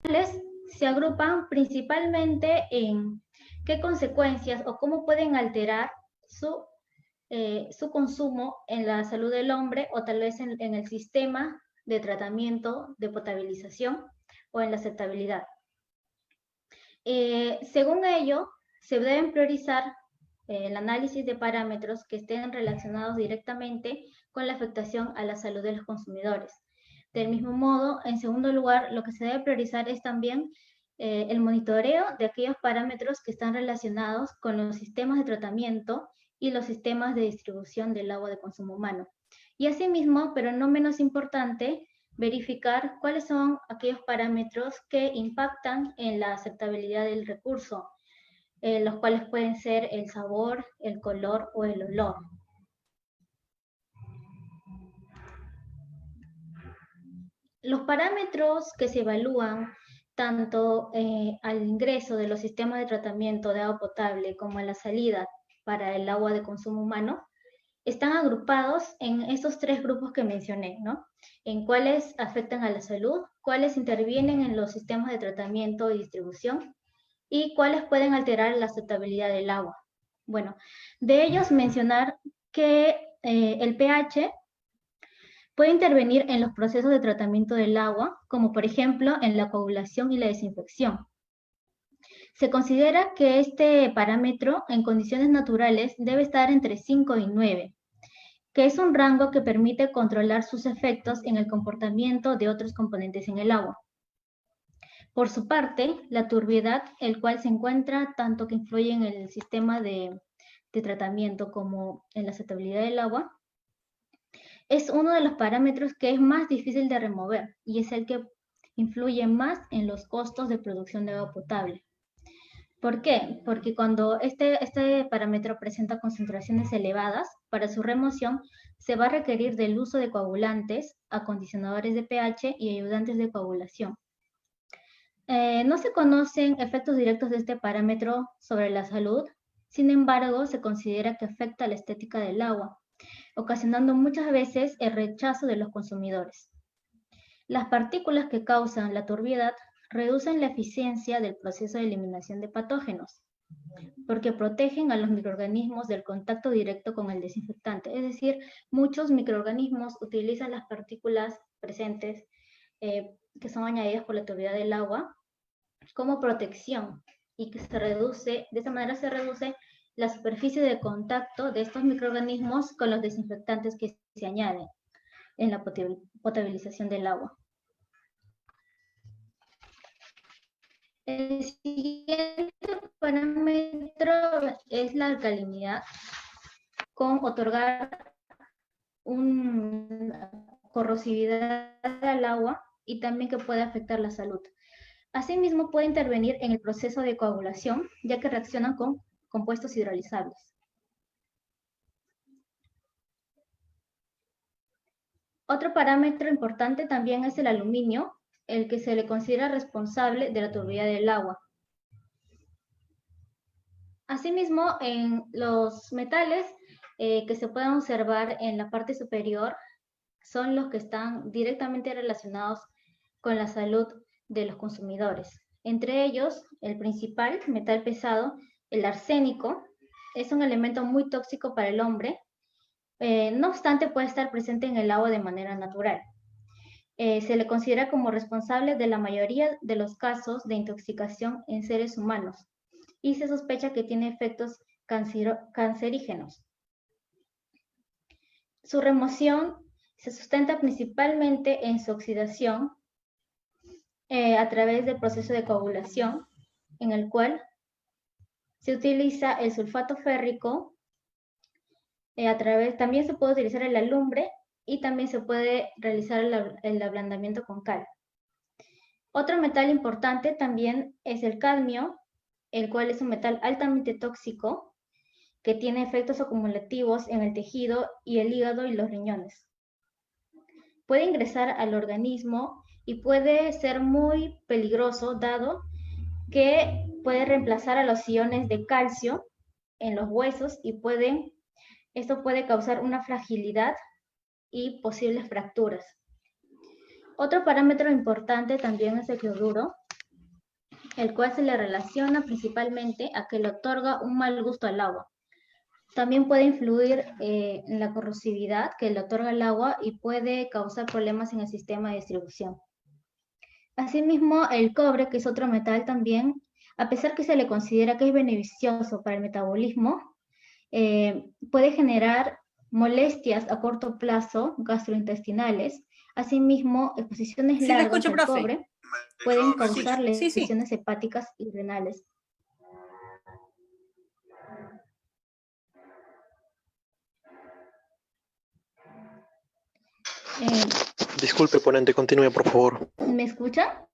se agrupan principalmente en qué consecuencias o cómo pueden alterar su consumo en la salud del hombre o tal vez en el sistema de tratamiento de potabilización o en la aceptabilidad. Según ello, se deben priorizar el análisis de parámetros que estén relacionados directamente con la afectación a la salud de los consumidores. Del mismo modo, en segundo lugar, lo que se debe priorizar es también el monitoreo de aquellos parámetros que están relacionados con los sistemas de tratamiento y los sistemas de distribución del agua de consumo humano. Y asimismo, pero no menos importante, verificar cuáles son aquellos parámetros que impactan en la aceptabilidad del recurso, los cuales pueden ser el sabor, el color o el olor. Los parámetros que se evalúan tanto al ingreso de los sistemas de tratamiento de agua potable como a la salida para el agua de consumo humano están agrupados en estos tres grupos que mencioné, ¿no? En cuáles afectan a la salud, cuáles intervienen en los sistemas de tratamiento y distribución y cuáles pueden alterar la aceptabilidad del agua. Bueno, de ellos mencionar que el pH puede intervenir en los procesos de tratamiento del agua, como por ejemplo en la coagulación y la desinfección. Se considera que este parámetro en condiciones naturales debe estar entre 5 y 9, que es un rango que permite controlar sus efectos en el comportamiento de otros componentes en el agua. Por su parte, la turbiedad, el cual se encuentra tanto que influye en el sistema de tratamiento como en la aceptabilidad del agua, es uno de los parámetros que es más difícil de remover y es el que influye más en los costos de producción de agua potable. ¿Por qué? Porque cuando este parámetro presenta concentraciones elevadas, para su remoción se va a requerir del uso de coagulantes, acondicionadores de pH y ayudantes de coagulación. No se conocen efectos directos de este parámetro sobre la salud, sin embargo, se considera que afecta a la estética del agua, ocasionando muchas veces el rechazo de los consumidores. Las partículas que causan la turbiedad reducen la eficiencia del proceso de eliminación de patógenos, porque protegen a los microorganismos del contacto directo con el desinfectante. Es decir, muchos microorganismos utilizan las partículas presentes que son añadidas por la turbiedad del agua como protección y que de esa manera se reduce la superficie de contacto de estos microorganismos con los desinfectantes que se añaden en la potabilización del agua. El siguiente parámetro es la alcalinidad, con otorgar una corrosividad al agua y también que puede afectar la salud. Asimismo, puede intervenir en el proceso de coagulación, ya que reaccionan con compuestos hidrolizables. Otro parámetro importante también es el aluminio, el que se le considera responsable de la turbidez del agua. Asimismo, en los metales que se pueden observar en la parte superior son los que están directamente relacionados con la salud de los consumidores. Entre ellos, el principal, metal pesado, el arsénico, es un elemento muy tóxico para el hombre. No obstante, puede estar presente en el agua de manera natural. Se le considera como responsable de la mayoría de los casos de intoxicación en seres humanos y se sospecha que tiene efectos cancerígenos. Su remoción se sustenta principalmente en su oxidación a través del proceso de coagulación, en el cual se utiliza el sulfato férrico, también se puede utilizar el alumbre y también se puede realizar el ablandamiento con cal. Otro metal importante también es el cadmio, el cual es un metal altamente tóxico que tiene efectos acumulativos en el tejido y el hígado y los riñones. Puede ingresar al organismo y puede ser muy peligroso dado que puede reemplazar a los iones de calcio en los huesos y esto puede causar una fragilidad y posibles fracturas. Otro parámetro importante también es el cloruro, el cual se le relaciona principalmente a que le otorga un mal gusto al agua. También puede influir en la corrosividad que le otorga el agua y puede causar problemas en el sistema de distribución. Asimismo, el cobre, que es otro metal también, a pesar que se le considera que es beneficioso para el metabolismo, puede generar molestias a corto plazo gastrointestinales. Asimismo, exposiciones Sí, la largas escucho, al profe. cobre pueden causar Sí. lesiones hepáticas y renales. Disculpe, ponente, continúe, por favor. ¿Me escucha?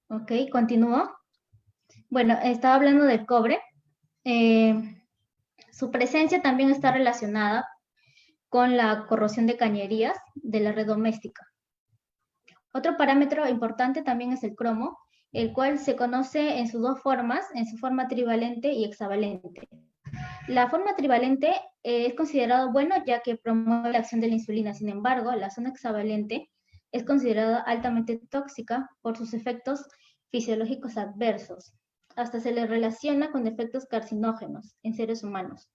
Ok, continúo. Bueno, estaba hablando del cobre. Su presencia también está relacionada con la corrosión de cañerías de la red doméstica. Otro parámetro importante también es el cromo, el cual se conoce en sus dos formas, en su forma trivalente y hexavalente. La forma trivalente es considerado bueno ya que promueve la acción de la insulina. Sin embargo, la zona hexavalente es considerada altamente tóxica por sus efectos fisiológicos adversos. Hasta se le relaciona con efectos carcinógenos en seres humanos.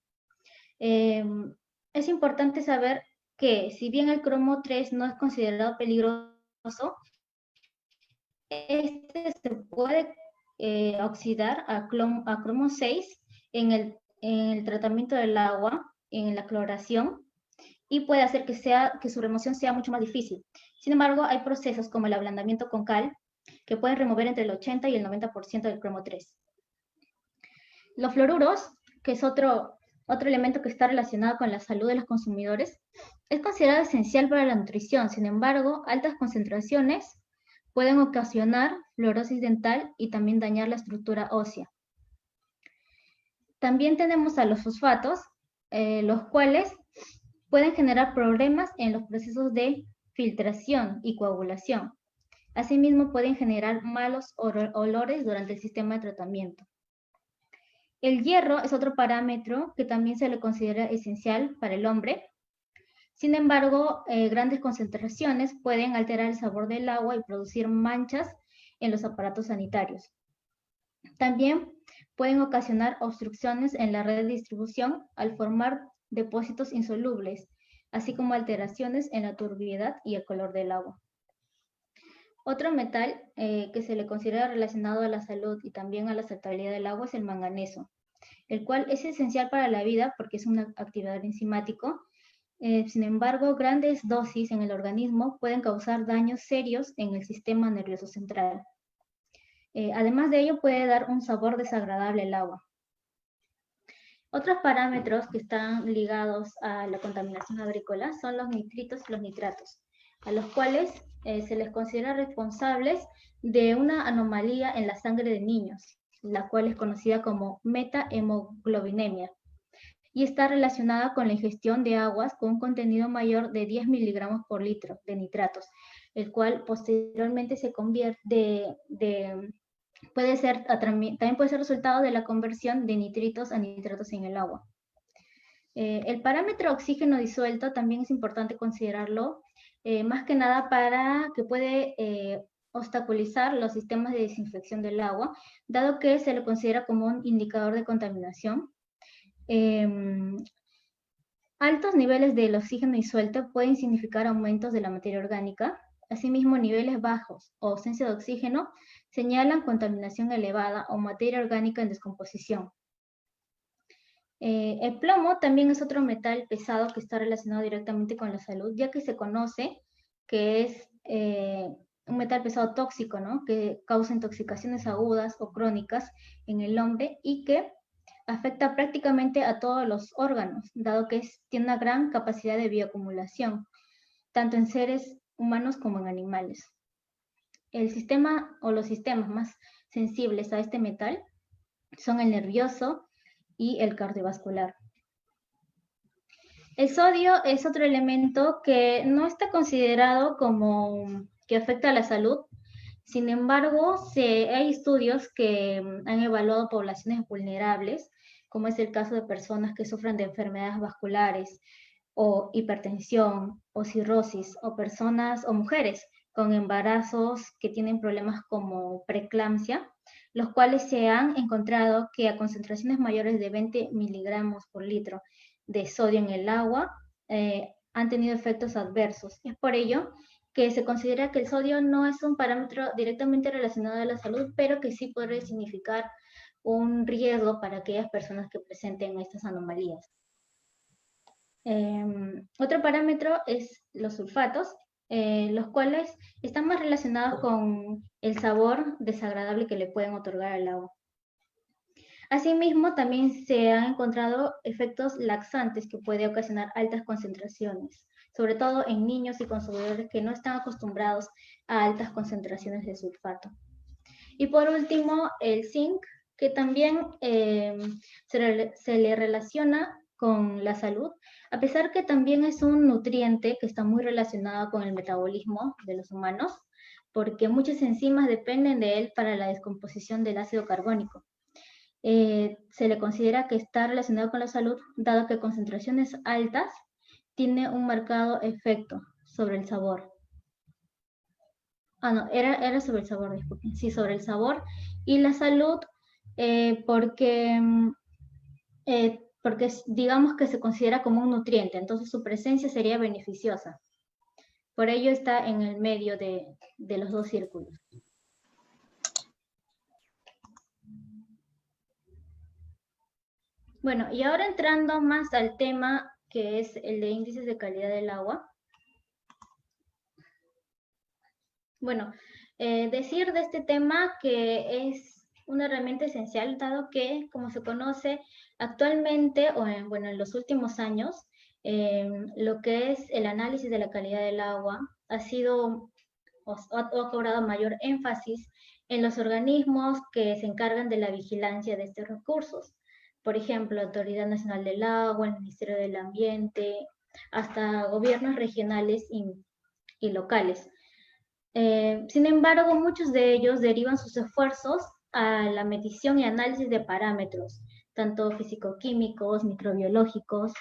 Es importante saber que si bien el cromo 3 no es considerado peligroso, este se puede oxidar a cromo 6 en el tratamiento del agua, en la cloración, y puede hacer que su remoción sea mucho más difícil. Sin embargo, hay procesos como el ablandamiento con cal que pueden remover entre el 80 y el 90% del cromo 3. Los fluoruros, que es otro elemento que está relacionado con la salud de los consumidores, es considerado esencial para la nutrición. Sin embargo, altas concentraciones pueden ocasionar fluorosis dental y también dañar la estructura ósea. También tenemos a los fosfatos, los cuales pueden generar problemas en los procesos de filtración y coagulación. Asimismo, pueden generar malos olores durante el sistema de tratamiento. El hierro es otro parámetro que también se le considera esencial para el hombre. Sin embargo, grandes concentraciones pueden alterar el sabor del agua y producir manchas en los aparatos sanitarios. También pueden ocasionar obstrucciones en la red de distribución al formar depósitos insolubles, así como alteraciones en la turbiedad y el color del agua. Otro metal que se le considera relacionado a la salud y también a la aceptabilidad del agua es el manganeso, el cual es esencial para la vida porque es un activador enzimático. Sin embargo, grandes dosis en el organismo pueden causar daños serios en el sistema nervioso central. Además de ello, puede dar un sabor desagradable al agua. Otros parámetros que están ligados a la contaminación agrícola son los nitritos y los nitratos, a los cuales se les considera responsables de una anomalía en la sangre de niños, la cual es conocida como metahemoglobinemia, y está relacionada con la ingestión de aguas con un contenido mayor de 10 miligramos por litro de nitratos, el cual posteriormente se convierte también puede ser resultado de la conversión de nitritos a nitratos en el agua. El parámetro oxígeno disuelto también es importante considerarlo, más que nada para que puede obstaculizar los sistemas de desinfección del agua, dado que se lo considera como un indicador de contaminación. Altos niveles del oxígeno disuelto pueden significar aumentos de la materia orgánica. Asimismo, niveles bajos o ausencia de oxígeno señalan contaminación elevada o materia orgánica en descomposición. El plomo también es otro metal pesado que está relacionado directamente con la salud, ya que se conoce que es un metal pesado tóxico, ¿no? Que causa intoxicaciones agudas o crónicas en el hombre y que afecta prácticamente a todos los órganos, dado que tiene una gran capacidad de bioacumulación, tanto en seres humanos como en animales. El sistema o los sistemas más sensibles a este metal son el nervioso y el cardiovascular. El sodio es otro elemento que no está considerado como que afecta a la salud. Sin embargo, hay estudios que han evaluado poblaciones vulnerables, como es el caso de personas que sufren de enfermedades vasculares o hipertensión o cirrosis, o personas o mujeres con embarazos que tienen problemas como preeclampsia, los cuales se han encontrado que a concentraciones mayores de 20 miligramos por litro de sodio en el agua han tenido efectos adversos. Es por ello que se considera que el sodio no es un parámetro directamente relacionado a la salud, pero que sí puede significar un riesgo para aquellas personas que presenten estas anomalías. Otro parámetro es los sulfatos, los cuales están más relacionados con el sabor desagradable que le pueden otorgar al agua. Asimismo, también se han encontrado efectos laxantes que pueden ocasionar altas concentraciones, sobre todo en niños y consumidores que no están acostumbrados a altas concentraciones de sulfato. Y por último, el zinc, que también se le relaciona con la salud, a pesar que también es un nutriente que está muy relacionado con el metabolismo de los humanos, porque muchas enzimas dependen de él para la descomposición del ácido carbónico. Se le considera que está relacionado con la salud, dado que concentraciones altas tiene un marcado efecto sobre el sabor. No, era sobre el sabor, disculpen. Sí, sobre el sabor y la salud, porque digamos que se considera como un nutriente, entonces su presencia sería beneficiosa. Por ello está en el medio de los dos círculos. Bueno, y ahora entrando más al tema que es el de índices de calidad del agua. Bueno, decir de este tema que es una herramienta esencial, dado que, como se conoce actualmente, o en los últimos años, lo que es el análisis de la calidad del agua ha cobrado mayor énfasis en los organismos que se encargan de la vigilancia de estos recursos. Por ejemplo, la Autoridad Nacional del Agua, el Ministerio del Ambiente, hasta gobiernos regionales y locales. Sin embargo, muchos de ellos derivan sus esfuerzos a la medición y análisis de parámetros, tanto físico-químicos, microbiológicos,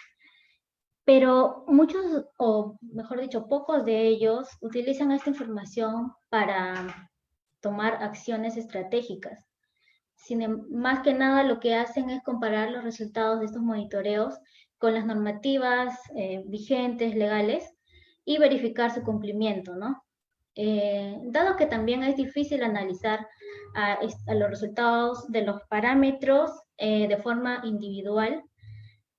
pero muchos, o mejor dicho, pocos de ellos utilizan esta información para tomar acciones estratégicas. Más que nada lo que hacen es comparar los resultados de estos monitoreos con las normativas vigentes, legales, y verificar su cumplimiento, ¿no? Dado que también es difícil analizar a los resultados de los parámetros de forma individual,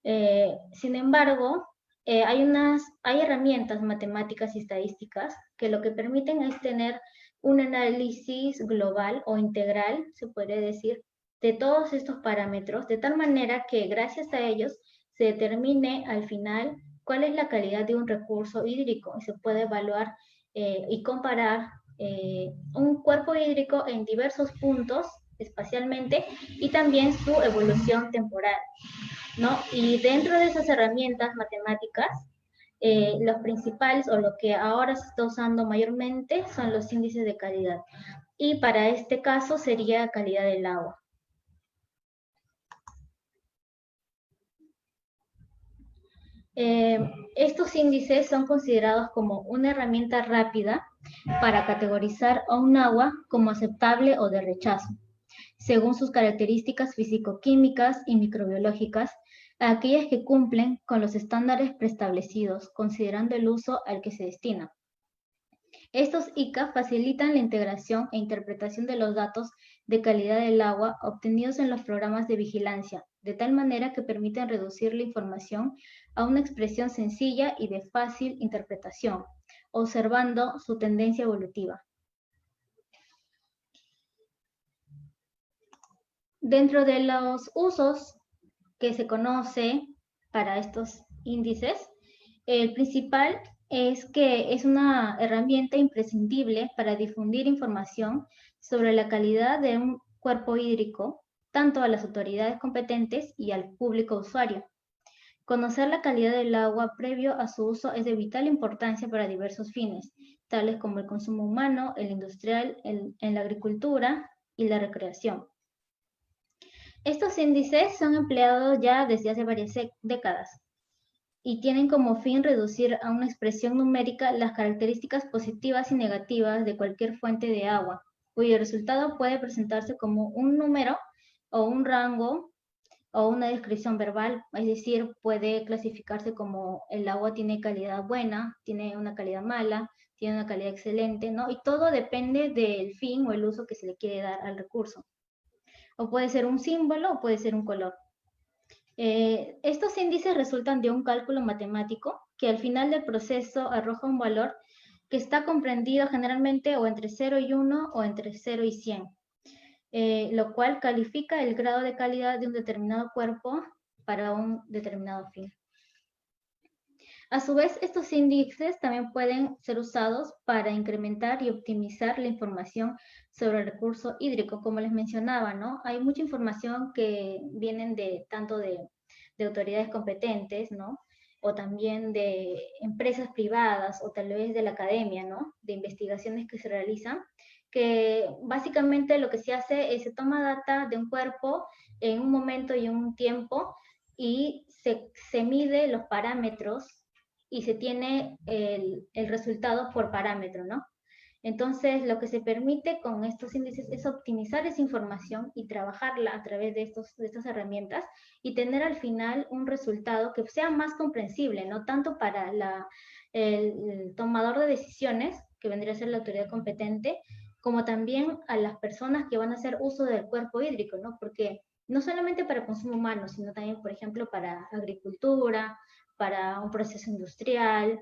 sin embargo, hay herramientas matemáticas y estadísticas que lo que permiten es tener un análisis global o integral, se puede decir, de todos estos parámetros, de tal manera que gracias a ellos se determine al final cuál es la calidad de un recurso hídrico y se puede evaluar y comparar un cuerpo hídrico en diversos puntos espacialmente y también su evolución temporal, ¿no? Y dentro de esas herramientas matemáticas, los principales o lo que ahora se está usando mayormente son los índices de calidad. Y para este caso sería calidad del agua. Estos índices son considerados como una herramienta rápida para categorizar a un agua como aceptable o de rechazo, según sus características físico-químicas y microbiológicas, a aquellas que cumplen con los estándares preestablecidos, considerando el uso al que se destina. Estos ICA facilitan la integración e interpretación de los datos de calidad del agua obtenidos en los programas de vigilancia, de tal manera que permiten reducir la información a una expresión sencilla y de fácil interpretación, observando su tendencia evolutiva. Dentro de los usos que se conoce para estos índices, el principal es que es una herramienta imprescindible para difundir información sobre la calidad de un cuerpo hídrico, tanto a las autoridades competentes y al público usuario. Conocer la calidad del agua previo a su uso es de vital importancia para diversos fines, tales como el consumo humano, el industrial, en la agricultura y la recreación. Estos índices son empleados ya desde hace varias décadas. y tienen como fin reducir a una expresión numérica las características positivas y negativas de cualquier fuente de agua, cuyo resultado puede presentarse como un número o un rango o una descripción verbal, es decir, puede clasificarse como el agua tiene calidad buena, tiene una calidad mala, tiene una calidad excelente, ¿no? Y todo depende del fin o el uso que se le quiere dar al recurso. O puede ser un símbolo o puede ser un color. Estos índices resultan de un cálculo matemático que al final del proceso arroja un valor que está comprendido generalmente o entre 0 y 1 o entre 0 y 100, lo cual califica el grado de calidad de un determinado cuerpo para un determinado fin. A su vez, estos índices también pueden ser usados para incrementar y optimizar la información sobre el recurso hídrico, como les mencionaba, ¿no? Hay mucha información que vienen tanto de autoridades competentes, ¿no? O también de empresas privadas o tal vez de la academia, ¿no? De investigaciones que se realizan, que básicamente lo que se hace es se toma data de un cuerpo en un momento y en un tiempo y se mide los parámetros y se tiene el resultado por parámetro, ¿no? Entonces, lo que se permite con estos índices es optimizar esa información y trabajarla a través de estas herramientas y tener al final un resultado que sea más comprensible, no tanto para el tomador de decisiones, que vendría a ser la autoridad competente, como también a las personas que van a hacer uso del cuerpo hídrico, ¿no? Porque no solamente para consumo humano, sino también, por ejemplo, para agricultura, para un proceso industrial,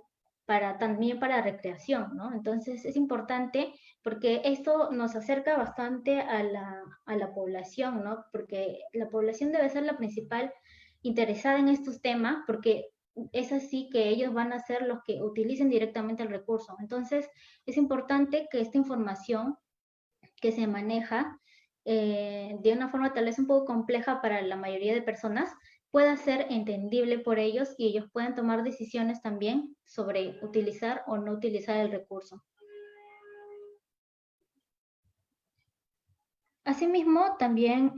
también para recreación, ¿no? Entonces es importante porque esto nos acerca bastante a la población, ¿no? Porque la población debe ser la principal interesada en estos temas porque es así que ellos van a ser los que utilicen directamente el recurso. Entonces es importante que esta información que se maneja de una forma tal vez un poco compleja para la mayoría de personas, pueda ser entendible por ellos y ellos puedan tomar decisiones también sobre utilizar o no utilizar el recurso. Asimismo, también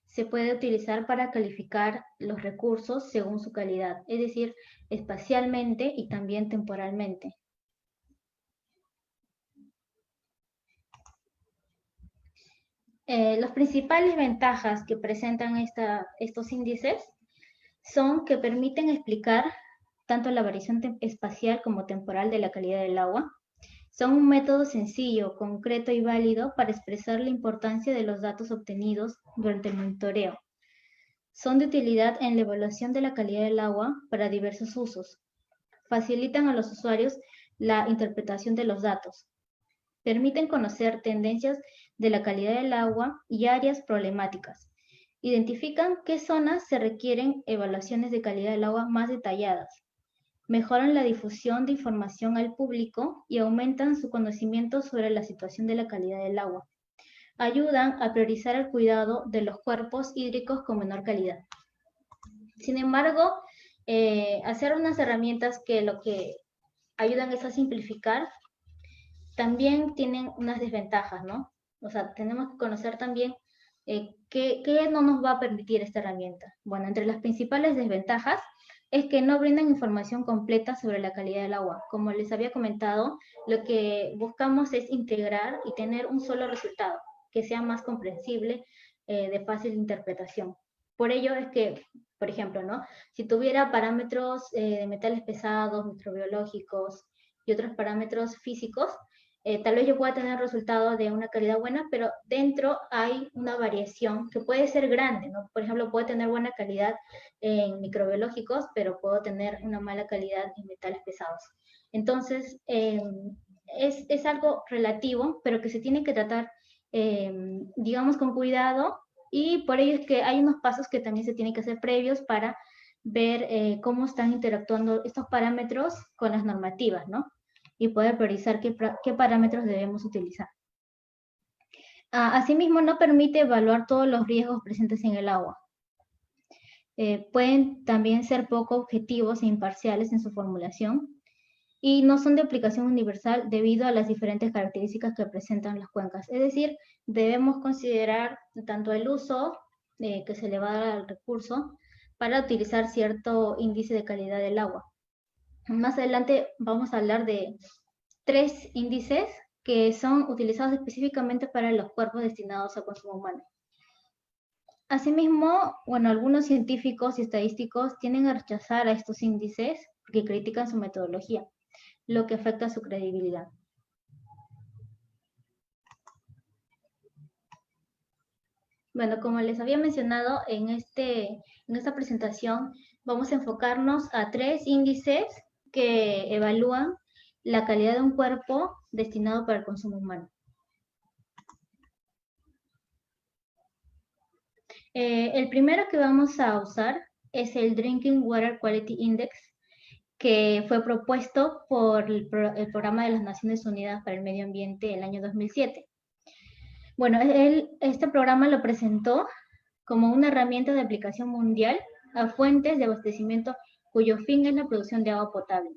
se puede utilizar para calificar los recursos según su calidad, es decir, espacialmente y también temporalmente. Las principales ventajas que presentan estos índices son que permiten explicar tanto la variación espacial como temporal de la calidad del agua. Son un método sencillo, concreto y válido para expresar la importancia de los datos obtenidos durante el monitoreo. Son de utilidad en la evaluación de la calidad del agua para diversos usos. Facilitan a los usuarios la interpretación de los datos. Permiten conocer tendencias de la calidad del agua y áreas problemáticas. Identifican qué zonas se requieren evaluaciones de calidad del agua más detalladas. Mejoran la difusión de información al público y aumentan su conocimiento sobre la situación de la calidad del agua. Ayudan a priorizar el cuidado de los cuerpos hídricos con menor calidad. Sin embargo, hacer unas herramientas que lo que ayudan es a simplificar, también tienen unas desventajas, ¿no? O sea, tenemos que conocer también qué no nos va a permitir esta herramienta. Bueno, entre las principales desventajas es que no brindan información completa sobre la calidad del agua. Como les había comentado, lo que buscamos es integrar y tener un solo resultado, que sea más comprensible, de fácil interpretación. Por ello es que, por ejemplo, ¿no? Si tuviera parámetros de metales pesados, microbiológicos y otros parámetros físicos, tal vez yo pueda tener resultados de una calidad buena, pero dentro hay una variación que puede ser grande, ¿no? Por ejemplo, puedo tener buena calidad en microbiológicos, pero puedo tener una mala calidad en metales pesados. Entonces, es algo relativo, pero que se tiene que tratar, digamos, con cuidado, y por ello es que hay unos pasos que también se tienen que hacer previos para ver cómo están interactuando estos parámetros con las normativas, ¿no? Y poder priorizar qué parámetros debemos utilizar. Asimismo, no permite evaluar todos los riesgos presentes en el agua. Pueden también ser poco objetivos e imparciales en su formulación y no son de aplicación universal debido a las diferentes características que presentan las cuencas. Es decir, debemos considerar tanto el uso que se le va a dar al recurso, para utilizar cierto índice de calidad del agua. Más adelante vamos a hablar de 3 índices que son utilizados específicamente para los cuerpos destinados a consumo humano. Asimismo, algunos científicos y estadísticos tienden a rechazar a estos índices porque critican su metodología, lo que afecta a su credibilidad. Bueno, como les había mencionado en esta presentación, vamos a enfocarnos a 3 índices que evalúan la calidad de un cuerpo destinado para el consumo humano. El primero que vamos a usar es el Drinking Water Quality Index, que fue propuesto por el Programa de las Naciones Unidas para el Medio Ambiente en el año 2007. Bueno, este programa lo presentó como una herramienta de aplicación mundial a fuentes de abastecimiento cuyo fin es la producción de agua potable.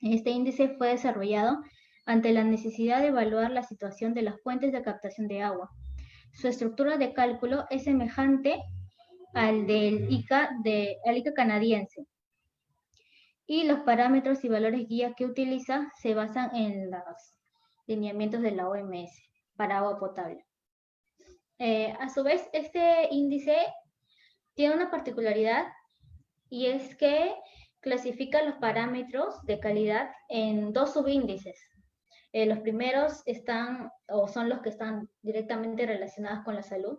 Este índice fue desarrollado ante la necesidad de evaluar la situación de las fuentes de captación de agua. Su estructura de cálculo es semejante al del ICA canadiense. Y los parámetros y valores guía que utiliza se basan en los lineamientos de la OMS para agua potable. A su vez, este índice tiene una particularidad y es que clasifica los parámetros de calidad en 2 subíndices. Los primeros son los que están directamente relacionados con la salud.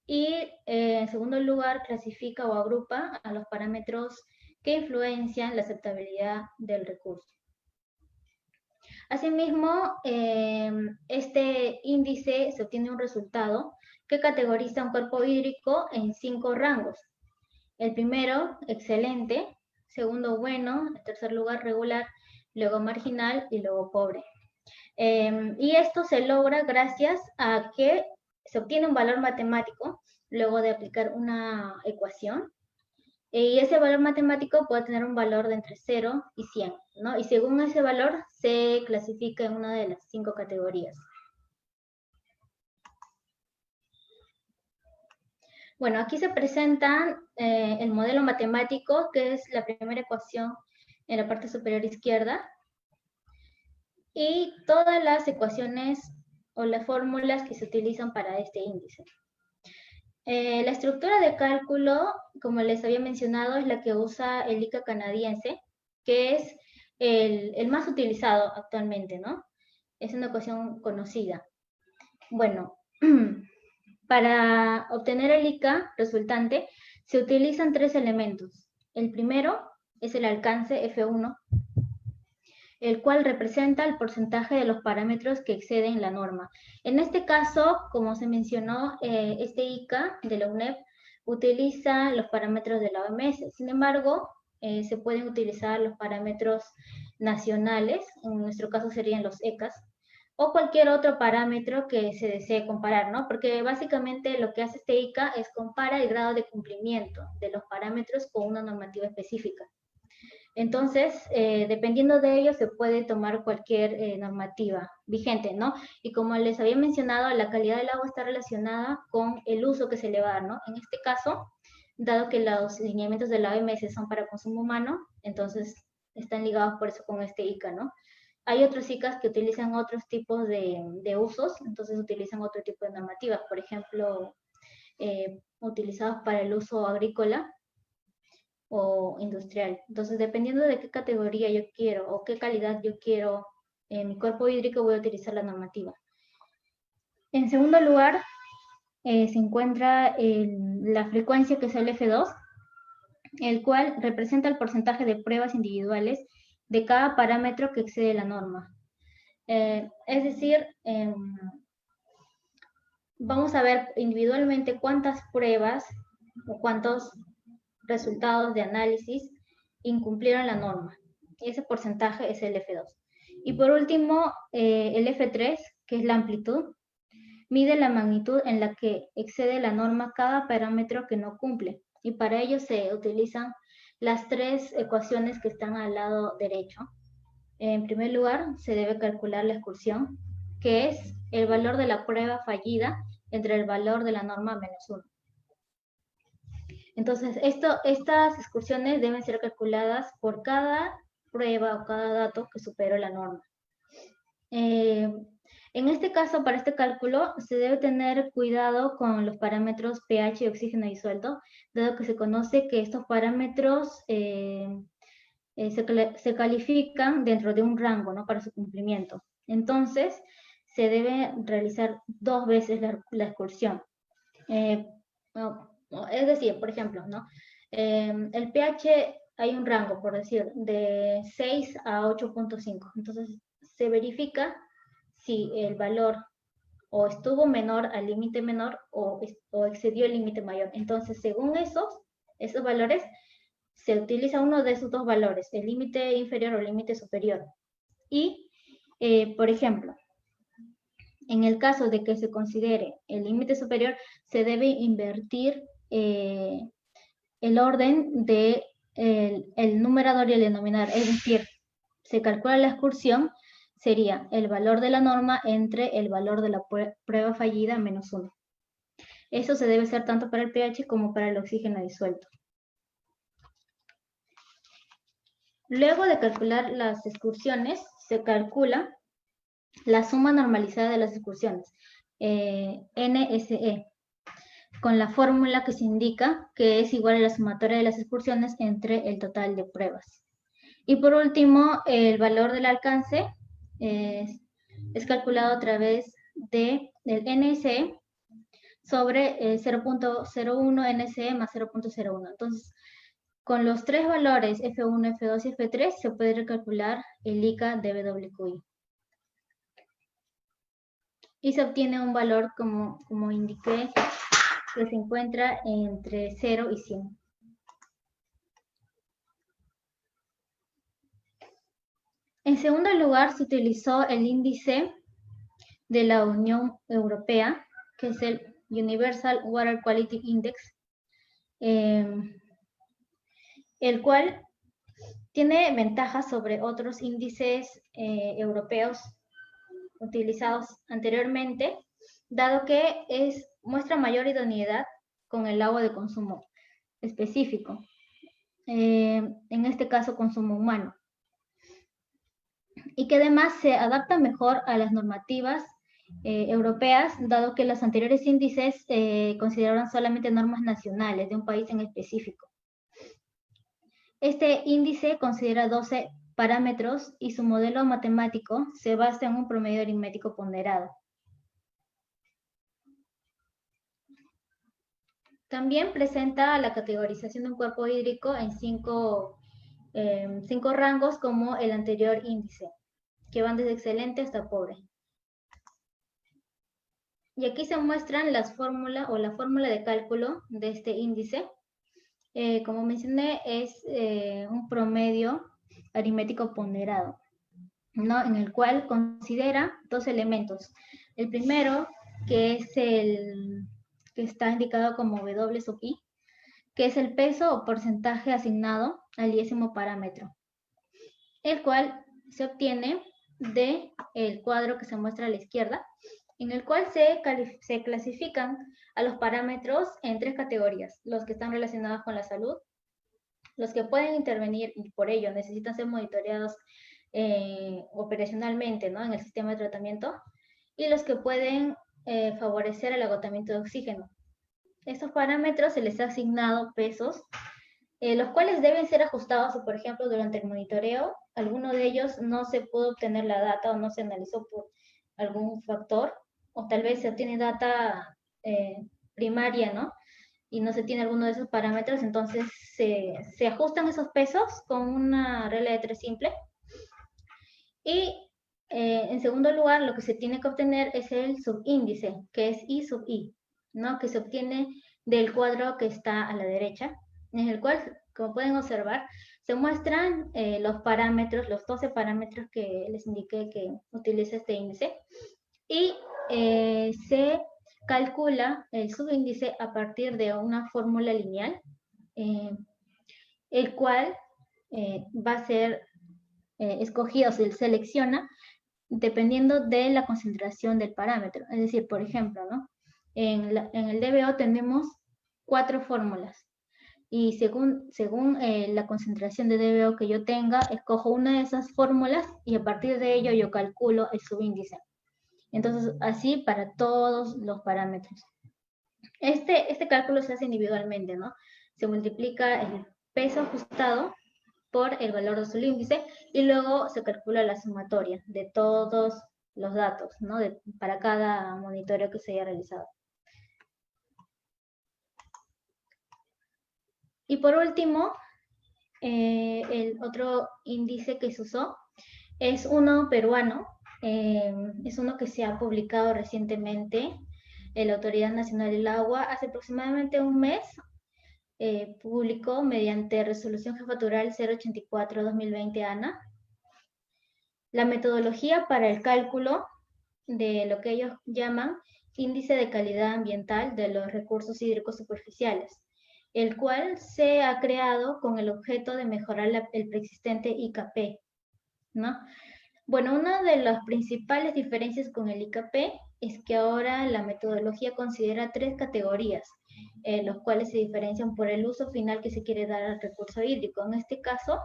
Y en segundo lugar, clasifica o agrupa a los parámetros que influencian la aceptabilidad del recurso. Asimismo, este índice se obtiene un resultado que categoriza un cuerpo hídrico en 5 rangos. El primero, excelente. Segundo, bueno. En tercer lugar, regular. Luego, marginal. Y luego, pobre. Y esto se logra gracias a que se obtiene un valor matemático luego de aplicar una ecuación. Y ese valor matemático puede tener un valor de entre 0 y 100, ¿no? Y según ese valor se clasifica en una de las 5 categorías. Bueno, aquí se presenta el modelo matemático, que es la primera ecuación en la parte superior izquierda, y todas las ecuaciones o las fórmulas que se utilizan para este índice. La estructura de cálculo, como les había mencionado, es la que usa el ICA canadiense, que es el más utilizado actualmente, ¿no? Es una ecuación conocida. Bueno, para obtener el ICA resultante, se utilizan 3 elementos. El primero es el alcance F1, el cual representa el porcentaje de los parámetros que exceden la norma. En este caso, como se mencionó, este ICA de la UNEP utiliza los parámetros de la OMS. Sin embargo, se pueden utilizar los parámetros nacionales, en nuestro caso serían los ECAs, o cualquier otro parámetro que se desee comparar, ¿no? Porque básicamente lo que hace este ICA es compara el grado de cumplimiento de los parámetros con una normativa específica. Entonces, dependiendo de ello, se puede tomar cualquier normativa vigente, ¿no? Y como les había mencionado, la calidad del agua está relacionada con el uso que se le va a dar, ¿no? En este caso, dado que los lineamientos de la OMS son para consumo humano, entonces están ligados por eso con este ICA, ¿no? Hay otros ICAs que utilizan otros tipos de usos, entonces utilizan otro tipo de normativas, por ejemplo, utilizados para el uso agrícola o industrial. Entonces, dependiendo de qué categoría yo quiero o qué calidad yo quiero en mi cuerpo hídrico, voy a utilizar la normativa. En segundo lugar, se encuentra la frecuencia, que es el F2, el cual representa el porcentaje de pruebas individuales de cada parámetro que excede la norma. Es decir, vamos a ver individualmente cuántas pruebas o cuántos resultados de análisis incumplieron la norma. Ese porcentaje es el F2. Y por último, el F3, que es la amplitud, mide la magnitud en la que excede la norma cada parámetro que no cumple. Y para ello se utilizan las 3 ecuaciones que están al lado derecho. En primer lugar, se debe calcular la excursión, que es el valor de la prueba fallida entre el valor de la norma menos 1. Entonces, estas excursiones deben ser calculadas por cada prueba o cada dato que supere la norma. En este caso, para este cálculo, se debe tener cuidado con los parámetros pH y oxígeno disuelto, dado que se conoce que estos parámetros se califican dentro de un rango, ¿no?, para su cumplimiento. Entonces, se debe realizar 2 veces la excursión. Es decir, por ejemplo, ¿no?, el pH hay un rango, por decir, de 6 a 8.5. Entonces, se verifica si el valor o estuvo menor al límite menor o excedió el límite mayor. Entonces, según esos valores, se utiliza uno de esos 2 valores, el límite inferior o el límite superior. Y, por ejemplo, en el caso de que se considere el límite superior, se debe invertir el orden de el numerador y el denominador. Es decir, se calcula la excursión, sería el valor de la norma entre el valor de la prueba fallida menos 1. Eso se debe hacer tanto para el pH como para el oxígeno disuelto. Luego de calcular las excursiones, se calcula la suma normalizada de las excursiones, NSE, con la fórmula que se indica que es igual a la sumatoria de las excursiones entre el total de pruebas. Y por último, el valor del alcance es calculado a través del NSE sobre 0.01 NSE más 0.01. Entonces, con los 3 valores F1, F2 y F3 se puede recalcular el ICA de WQI. Y se obtiene un valor, como indiqué, que se encuentra entre 0 y 100. En segundo lugar, se utilizó el índice de la Unión Europea, que es el Universal Water Quality Index, el cual tiene ventajas sobre otros índices europeos utilizados anteriormente, dado que muestra mayor idoneidad con el agua de consumo específico, en este caso consumo humano, y que además se adapta mejor a las normativas europeas, dado que los anteriores índices consideraban solamente normas nacionales de un país en específico. Este índice considera 12 parámetros y su modelo matemático se basa en un promedio aritmético ponderado. También presenta la categorización de un cuerpo hídrico en 5 rangos como el anterior índice, que van desde excelente hasta pobre. Y aquí se muestran la fórmula de cálculo de este índice. Como mencioné, es un promedio aritmético ponderado, ¿no?, en el cual considera 2 elementos. El primero, que es el que está indicado como W sub I, que es el peso o porcentaje asignado al 10º parámetro, el cual se obtiene del cuadro que se muestra a la izquierda, en el cual se clasifican a los parámetros en 3 categorías: los que están relacionados con la salud, los que pueden intervenir y por ello necesitan ser monitoreados operacionalmente, ¿no?, en el sistema de tratamiento, y los que pueden favorecer el agotamiento de oxígeno. Estos parámetros se les ha asignado pesos, los cuales deben ser ajustados, o por ejemplo, durante el monitoreo, alguno de ellos no se pudo obtener la data o no se analizó por algún factor, o tal vez se obtiene data primaria, ¿no?, y no se tiene alguno de esos parámetros. Entonces se ajustan esos pesos con una regla de 3 simple. Y en segundo lugar, lo que se tiene que obtener es el subíndice, que es I sub I, ¿no?, que se obtiene del cuadro que está a la derecha, en el cual, como pueden observar, se muestran los parámetros, los 12 parámetros que les indiqué que utiliza este índice, y se calcula el subíndice a partir de una fórmula lineal, el cual va a ser escogido, se selecciona dependiendo de la concentración del parámetro. Es decir, por ejemplo, ¿no?, en el DBO tenemos 4 fórmulas. y según la concentración de DBO que yo tenga, escojo una de esas fórmulas y a partir de ello yo calculo el subíndice. Entonces, así para todos los parámetros. Este cálculo se hace individualmente, ¿no? Se multiplica el peso ajustado por el valor de su índice y luego se calcula la sumatoria de todos los datos, ¿no? Para cada monitoreo que se haya realizado. Y por último, el otro índice que se usó es uno peruano, es uno que se ha publicado recientemente en la Autoridad Nacional del Agua. Hace aproximadamente un mes publicó mediante Resolución Jefatural 084-2020 ANA la metodología para el cálculo de lo que ellos llaman índice de calidad ambiental de los recursos hídricos superficiales, el cual se ha creado con el objeto de mejorar el preexistente IKP, ¿no? Bueno, una de las principales diferencias con el IKP es que ahora la metodología considera 3 categorías, los cuales se diferencian por el uso final que se quiere dar al recurso hídrico. En este caso,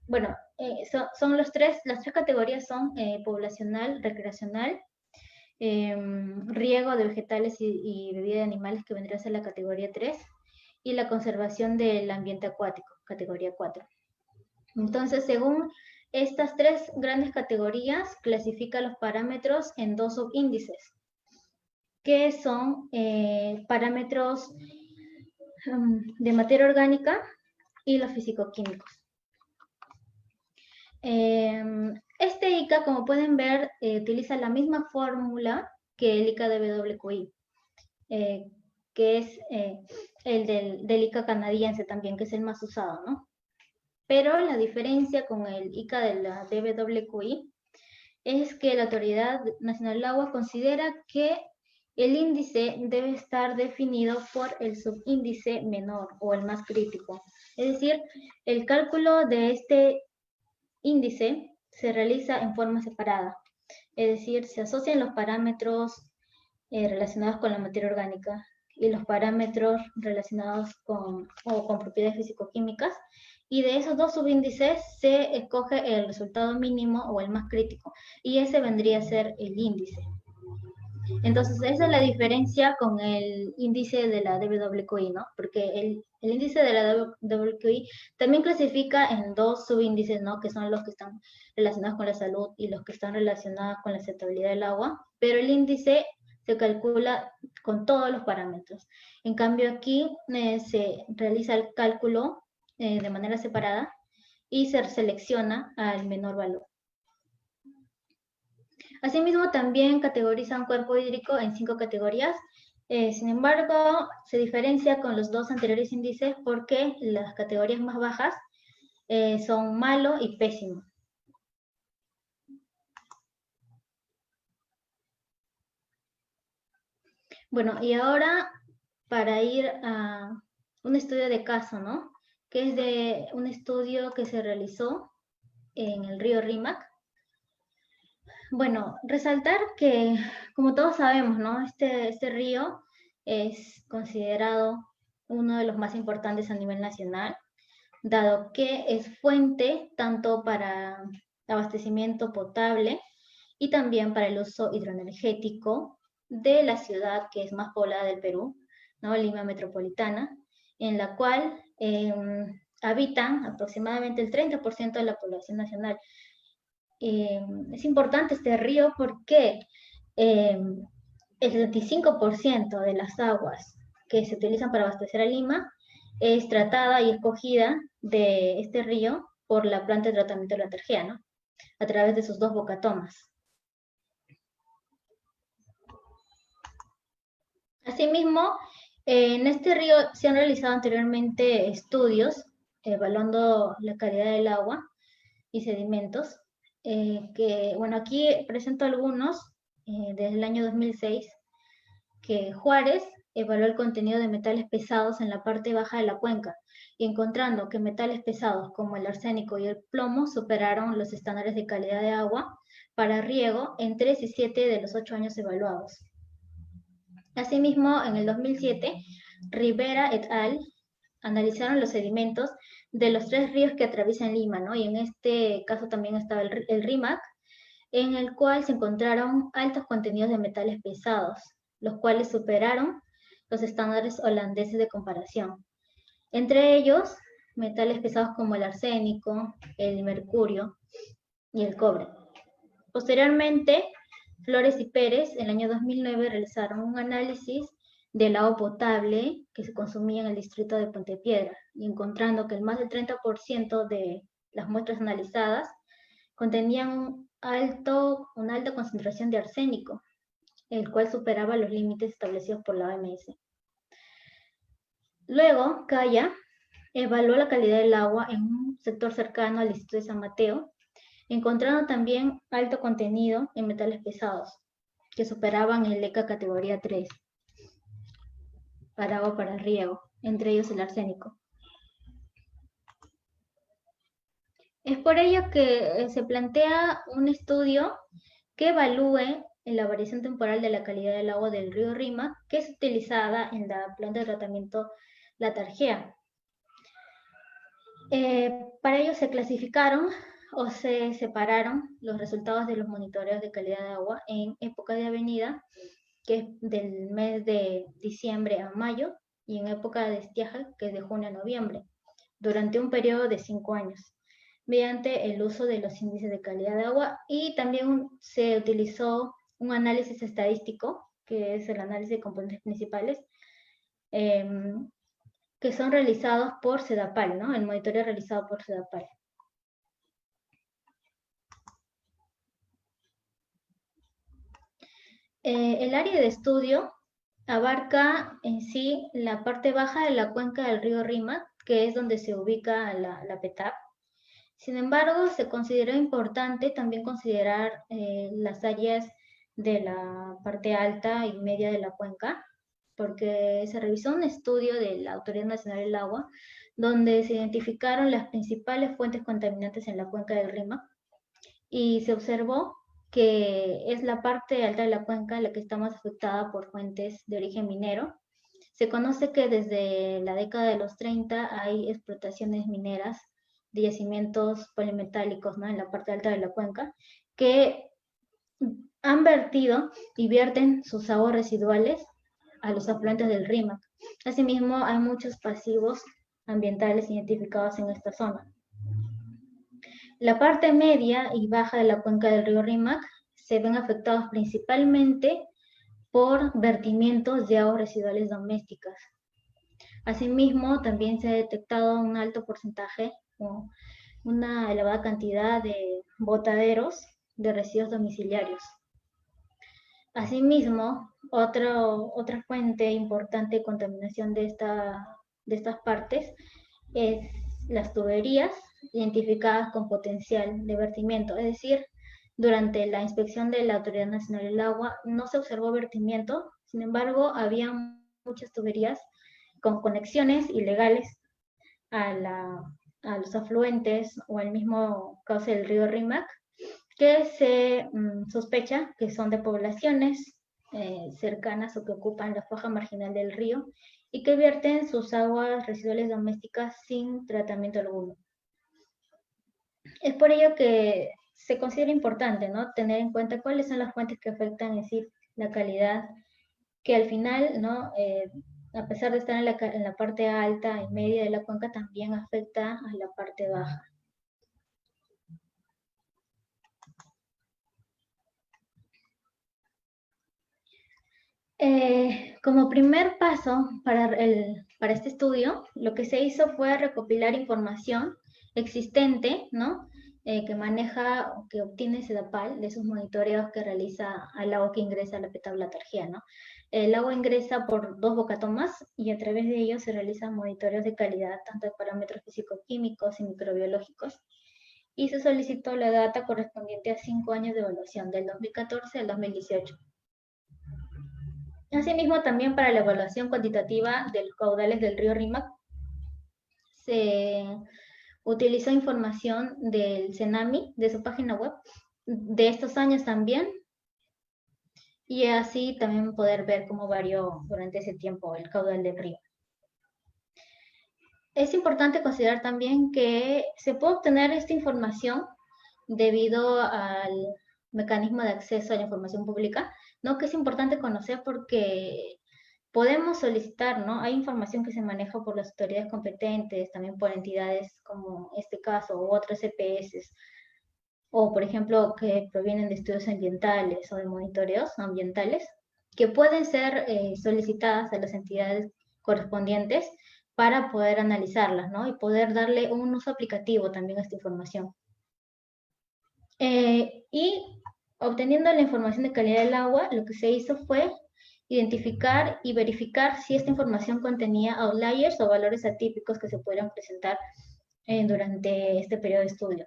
bueno, las tres categorías son poblacional, recreacional, riego de vegetales y bebida de animales, que vendría a ser la categoría 3, y la conservación del ambiente acuático, categoría 4. Entonces, según estas 3 grandes categorías, clasifica los parámetros en 2 subíndices, que son parámetros de materia orgánica y los físico-químicos. Este ICA, como pueden ver, utiliza la misma fórmula que el ICA de WQI, que es el del ICA canadiense también, que es el más usado, ¿no? Pero la diferencia con el ICA de la DWQI es que la Autoridad Nacional del Agua considera que el índice debe estar definido por el subíndice menor o el más crítico. Es decir, el cálculo de este índice se realiza en forma separada. Es decir, se asocian los parámetros relacionados con la materia orgánica y los parámetros relacionados con propiedades físico-químicas, y de esos 2 subíndices se escoge el resultado mínimo o el más crítico, y ese vendría a ser el índice. Entonces, esa es la diferencia con el índice de la WQI, ¿no? Porque el índice de la WQI también clasifica en 2 subíndices, ¿no? Que son los que están relacionados con la salud y los que están relacionados con la aceptabilidad del agua, pero el índice se calcula con todos los parámetros. En cambio, aquí se realiza el cálculo de manera separada y se selecciona al menor valor. Asimismo, también categoriza un cuerpo hídrico en 5 categorías. Sin embargo, se diferencia con los 2 anteriores índices porque las categorías más bajas son malo y pésimo. Bueno, y ahora para ir a un estudio de caso, ¿no? Que es de un estudio que se realizó en el río Rímac. Bueno, resaltar que, como todos sabemos, ¿no? Este río es considerado uno de los más importantes a nivel nacional, dado que es fuente tanto para abastecimiento potable y también para el uso hidroenergético de la ciudad que es más poblada del Perú, ¿no? Lima metropolitana, en la cual habitan aproximadamente el 30% de la población nacional. Es importante este río porque el 75% de las aguas que se utilizan para abastecer a Lima es tratada y escogida de este río por la planta de tratamiento de la Tergea, ¿no? A través de sus 2 bocatomas. Asimismo, en este río se han realizado anteriormente estudios evaluando la calidad del agua y sedimentos, que, bueno, aquí presento algunos desde el año 2006, que Juárez evaluó el contenido de metales pesados en la parte baja de la cuenca, y encontrando que metales pesados como el arsénico y el plomo superaron los estándares de calidad de agua para riego en 3 y 7 de los 8 años evaluados. Asimismo, en el 2007, Rivera et al. analizaron los sedimentos de los 3 ríos que atraviesan Lima, ¿no? Y en este caso también estaba el Rímac, en el cual se encontraron altos contenidos de metales pesados, los cuales superaron los estándares holandeses de comparación. Entre ellos, metales pesados como el arsénico, el mercurio y el cobre. Posteriormente, Flores y Pérez, en el año 2009, realizaron un análisis del agua potable que se consumía en el distrito de Puente Piedra, y encontrando que el más del 30% de las muestras analizadas contenían una alta concentración de arsénico, el cual superaba los límites establecidos por la OMS. Luego, Calla evaluó la calidad del agua en un sector cercano al distrito de San Mateo, encontrando también alto contenido en metales pesados, que superaban el ECA categoría 3 para agua para riego, entre ellos el arsénico. Es por ello que se plantea un estudio que evalúe la variación temporal de la calidad del agua del río Rímac, que es utilizada en la planta de tratamiento La Tarjea. Para ello se clasificaron o se separaron los resultados de los monitoreos de calidad de agua en época de avenida, que es del mes de diciembre a mayo, y en época de estiaje, que es de junio a noviembre, durante un periodo de 5 años, mediante el uso de los índices de calidad de agua, y también se utilizó un análisis estadístico, que es el análisis de componentes principales, que son realizados por CEDAPAL, ¿no? El monitoreo realizado por CEDAPAL. El área de estudio abarca en sí la parte baja de la cuenca del río Rímac, que es donde se ubica la PETAP. Sin embargo, se consideró importante también considerar las áreas de la parte alta y media de la cuenca, porque se revisó un estudio de la Autoridad Nacional del Agua, donde se identificaron las principales fuentes contaminantes en la cuenca del Rímac, y se observó que es la parte alta de la cuenca la que está más afectada por fuentes de origen minero. Se conoce que desde la década de los 30 hay explotaciones mineras de yacimientos polimetálicos, ¿no?, en la parte alta de la cuenca, que han vertido y vierten sus aguas residuales a los afluentes del Rímac. Asimismo, hay muchos pasivos ambientales identificados en esta zona. La parte media y baja de la cuenca del río Rímac se ven afectados principalmente por vertimientos de aguas residuales domésticas. Asimismo, también se ha detectado un alto porcentaje o una elevada cantidad de botaderos de residuos domiciliarios. Asimismo, otra fuente importante de contaminación de estas partes es las tuberías identificadas con potencial de vertimiento. Es decir, durante la inspección de la Autoridad Nacional del Agua no se observó vertimiento, sin embargo, había muchas tuberías con conexiones ilegales a los afluentes o al mismo cauce del río Rímac, que se sospecha que son de poblaciones cercanas o que ocupan la faja marginal del río y que vierten sus aguas residuales domésticas sin tratamiento alguno. Es por ello que se considera importante, ¿no?, tener en cuenta cuáles son las fuentes que afectan en sí la calidad, que al final, ¿no?, a pesar de estar en la parte alta y media de la cuenca, también afecta a la parte baja. Como primer paso para este estudio, lo que se hizo fue recopilar información existente, ¿no?, que maneja o que obtiene CEDAPAL de sus monitoreos que realiza al agua que ingresa a la PETAP La Tarjea, ¿no? El agua ingresa por 2 bocatomas y a través de ellos se realizan monitoreos de calidad, tanto de parámetros físico-químicos y microbiológicos. Y se solicitó la data correspondiente a 5 años de evaluación, del 2014 al 2018. Asimismo, también para la evaluación cuantitativa de los caudales del río Rímac, se utilizó información del CENAMI, de su página web, de estos años también, y así también poder ver cómo varió durante ese tiempo el caudal del río. Es importante considerar también que se puede obtener esta información debido al mecanismo de acceso a la información pública, ¿no? Que es importante conocer porque podemos solicitar, ¿no? Hay información que se maneja por las autoridades competentes, también por entidades como este caso, u otros EPS, o por ejemplo, que provienen de estudios ambientales o de monitoreos ambientales, que pueden ser solicitadas a las entidades correspondientes para poder analizarlas, ¿no? Y poder darle un uso aplicativo también a esta información. Y obteniendo la información de calidad del agua, lo que se hizo fue identificar y verificar si esta información contenía outliers o valores atípicos que se pudieran presentar durante este periodo de estudio.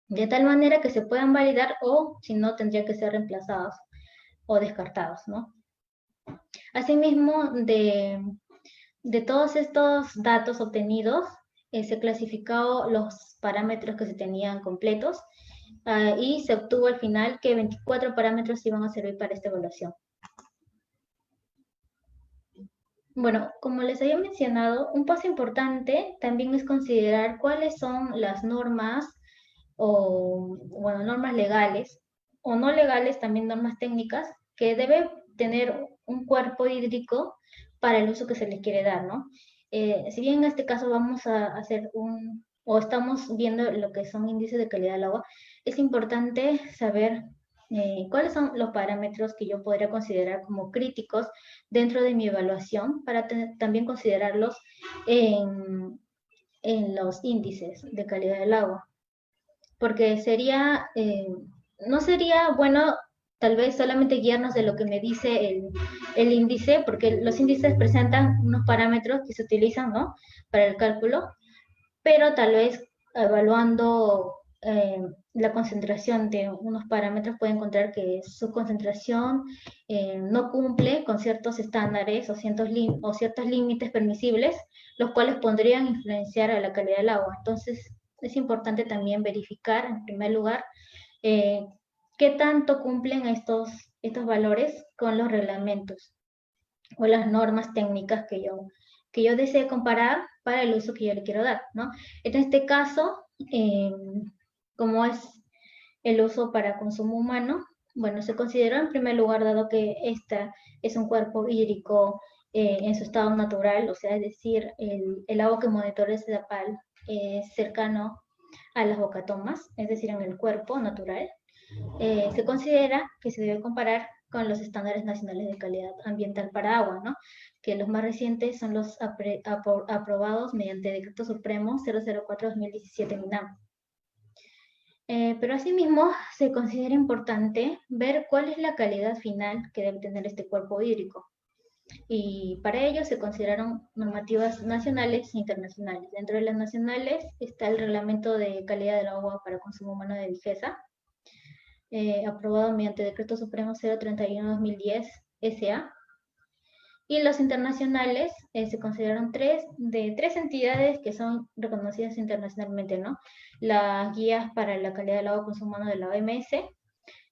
De tal manera que se puedan validar o, si no, tendrían que ser reemplazados o descartados, ¿no? Asimismo, de todos estos datos obtenidos, se clasificó los parámetros que se tenían completos y se obtuvo al final que 24 parámetros iban a servir para esta evaluación. Bueno, como les había mencionado, un paso importante también es considerar cuáles son las normas o, bueno, normas legales o no legales, también normas técnicas, que debe tener un cuerpo hídrico para el uso que se le quiere dar, ¿no? Si bien en este caso vamos a hacer o estamos viendo lo que son índices de calidad del agua, es importante saber cuáles son los parámetros que yo podría considerar como críticos dentro de mi evaluación para también considerarlos en los índices de calidad del agua. Porque no sería bueno tal vez solamente guiarnos de lo que me dice el índice, porque los índices presentan unos parámetros que se utilizan, ¿no? Para el cálculo, pero tal vez evaluando la concentración de unos parámetros puede encontrar que su concentración no cumple con ciertos estándares o ciertos límites permisibles, los cuales podrían influenciar a la calidad del agua. Entonces, es importante también verificar, en primer lugar, eh, qué tanto cumplen estos valores con los reglamentos o las normas técnicas que yo desee comparar para el uso que yo le quiero dar, ¿no? En este caso, como es el uso para consumo humano, bueno, se consideró en primer lugar, dado que esta es un cuerpo hídrico en su estado natural, o sea, es decir, el agua que monitorea CEDAPAL es cercano a las bocatomas, es decir, en el cuerpo natural, se considera que se debe comparar con los estándares nacionales de calidad ambiental para agua, ¿no? Que los más recientes son los aprobados mediante Decreto Supremo 004-2017 MINAM. Pero asimismo se considera importante ver cuál es la calidad final que debe tener este cuerpo hídrico. Y para ello se consideraron normativas nacionales e internacionales. Dentro de las nacionales está el Reglamento de Calidad del Agua para Consumo Humano de DIGESA, aprobado mediante Decreto Supremo 031-2010 SA. Y los internacionales se consideraron tres entidades que son reconocidas internacionalmente, ¿no? Las guías para la calidad del agua consumo humano de la OMS,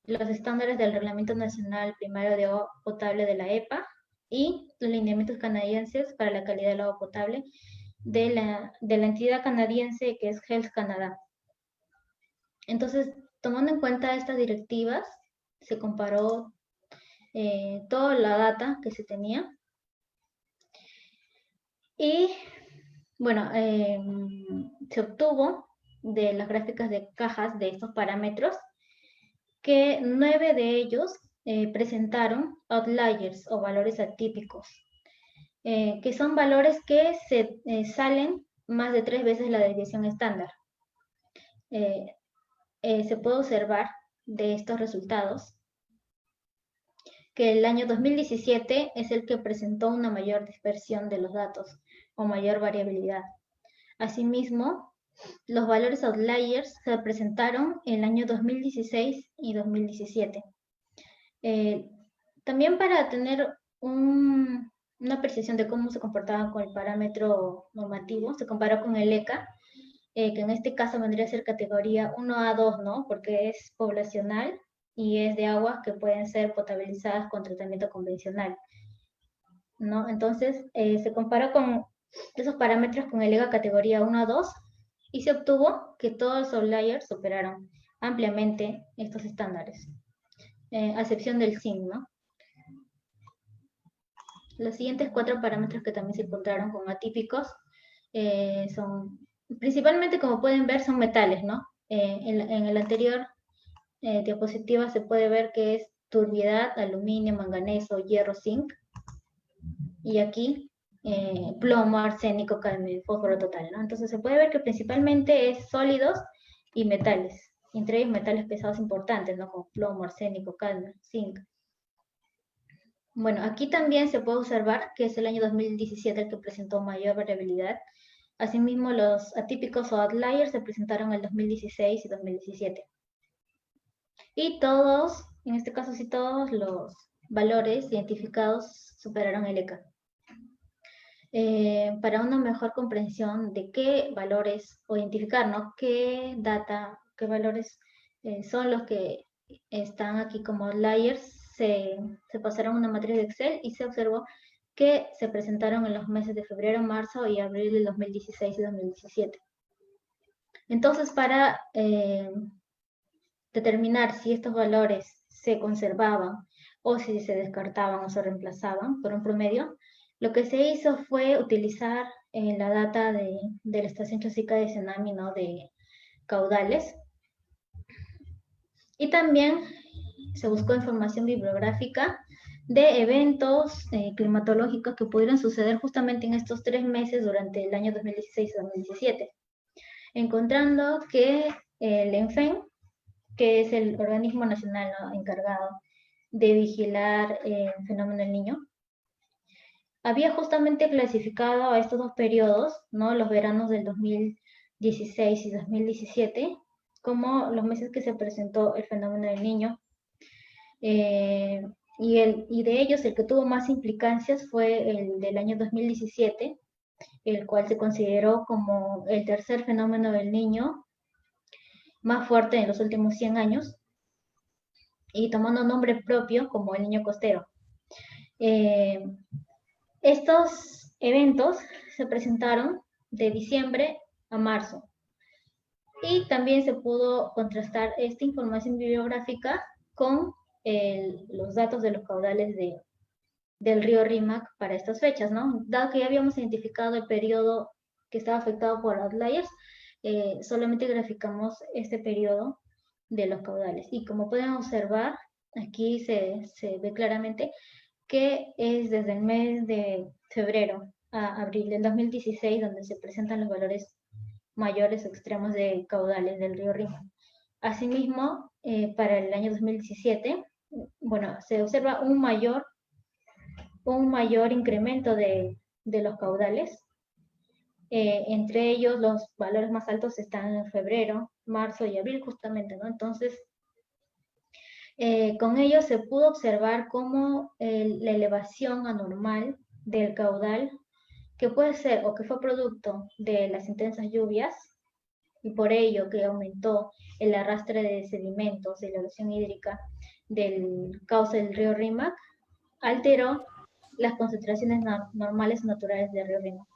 los estándares del Reglamento Nacional Primario de Agua Potable de la EPA y los lineamientos canadienses para la calidad del agua potable de la entidad canadiense que es Health Canada. Entonces, tomando en cuenta estas directivas, se comparó toda la data que se tenía y, bueno, se obtuvo de las gráficas de cajas de estos parámetros que 9 de ellos presentaron outliers o valores atípicos, que son valores que se salen más de 3 veces la desviación estándar. Se puede observar de estos resultados que el año 2017 es el que presentó una mayor dispersión de los datos o mayor variabilidad. Asimismo, los valores outliers se presentaron en el año 2016 y 2017. También para tener una apreciación de cómo se comportaba con el parámetro normativo, se comparó con el ECA, que en este caso vendría a ser categoría 1A2, ¿no? Porque es poblacional y es de aguas que pueden ser potabilizadas con tratamiento convencional, ¿no? Entonces, se comparó con esos parámetros con el EGA categoría 1 a 2 y se obtuvo que todos los outliers superaron ampliamente estos estándares, a excepción del zinc, ¿no? Los siguientes 4 parámetros que también se encontraron con atípicos son, principalmente como pueden ver, son metales, ¿no? En el anterior diapositiva se puede ver que es turbiedad, aluminio, manganeso, hierro, zinc. Y aquí plomo, arsénico, cadmio, fósforo total, ¿no? Entonces se puede ver que principalmente es sólidos y metales, entre ellos metales pesados importantes, ¿no? Como plomo, arsénico, cadmio, zinc. Bueno, aquí también se puede observar que es el año 2017 el que presentó mayor variabilidad. Asimismo, los atípicos o outliers se presentaron en el 2016 y 2017. Y todos, en este caso sí todos los valores identificados superaron el ECA. Para una mejor comprensión de qué valores, o identificar, ¿no? Qué data, qué valores son los que están aquí como outliers, se pasaron a una matriz de Excel y se observó que se presentaron en los meses de febrero, marzo y abril del 2016 y 2017. Entonces, para determinar si estos valores se conservaban o si se descartaban o se reemplazaban por un promedio, lo que se hizo fue utilizar la data de la estación clásica de Tsunami, ¿no? De caudales. Y también se buscó información bibliográfica de eventos climatológicos que pudieron suceder justamente en estos 3 meses durante el año 2016 y 2017, encontrando que el ENFEN, que es el organismo nacional, ¿no? encargado de vigilar el fenómeno del Niño, había justamente clasificado a estos 2 periodos, ¿no? Los veranos del 2016 y 2017, como los meses que se presentó el fenómeno del Niño. Y de ellos, el que tuvo más implicancias fue el del año 2017, el cual se consideró como el tercer fenómeno del Niño más fuerte en los últimos 100 años, y tomando nombre propio como el Niño Costero. Estos eventos se presentaron de diciembre a marzo, y también se pudo contrastar esta información bibliográfica con los datos de los caudales del río Rímac para estas fechas, ¿no? Dado que ya habíamos identificado el periodo que estaba afectado por outliers, solamente graficamos este periodo de los caudales. Y como pueden observar, aquí se ve claramente que es desde el mes de febrero a abril del 2016 donde se presentan los valores mayores o extremos de caudales del río Rímac. Asimismo, para el año 2017, bueno, se observa un mayor incremento de los caudales. Entre ellos, los valores más altos están en febrero, marzo y abril justamente, ¿no? Entonces, con ello se pudo observar cómo la elevación anormal del caudal, que puede ser o que fue producto de las intensas lluvias, y por ello que aumentó el arrastre de sedimentos y la erosión hídrica del cauce del río Rímac, alteró las concentraciones normales naturales del río Rímac.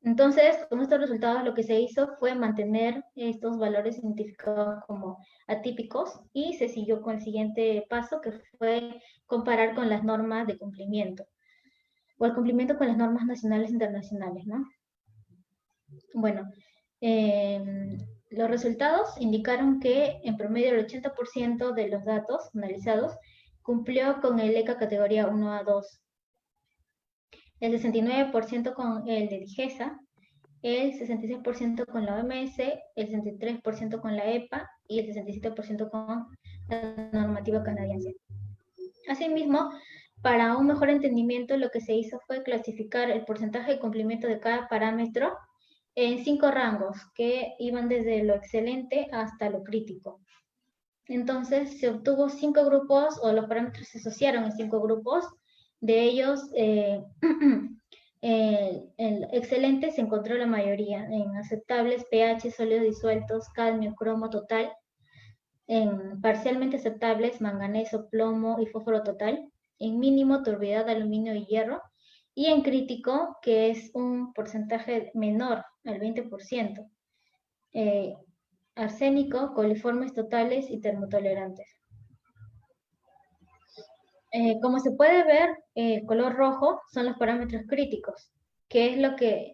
Entonces, con estos resultados lo que se hizo fue mantener estos valores identificados como atípicos y se siguió con el siguiente paso, que fue comparar con las normas de cumplimiento o el cumplimiento con las normas nacionales e internacionales, ¿no? Bueno, los resultados indicaron que en promedio el 80% de los datos analizados cumplió con el ECA categoría 1 a 2, el 69% con el de DIGESA, el 66% con la OMS, el 63% con la EPA y el 67% con la normativa canadiense. Asimismo, para un mejor entendimiento, lo que se hizo fue clasificar el porcentaje de cumplimiento de cada parámetro en 5 rangos que iban desde lo excelente hasta lo crítico. Entonces se obtuvo 5 grupos, o los parámetros se asociaron en 5 grupos. De ellos, en excelente se encontró la mayoría, en aceptables pH, sólidos disueltos, cadmio, cromo total. en parcialmente aceptables manganeso, plomo y fósforo total, en mínimo turbidez de aluminio y hierro, y en crítico, que es un porcentaje menor, al 20%, arsénico, coliformes totales y termotolerantes. Como se puede ver, el color rojo son los parámetros críticos, que es lo que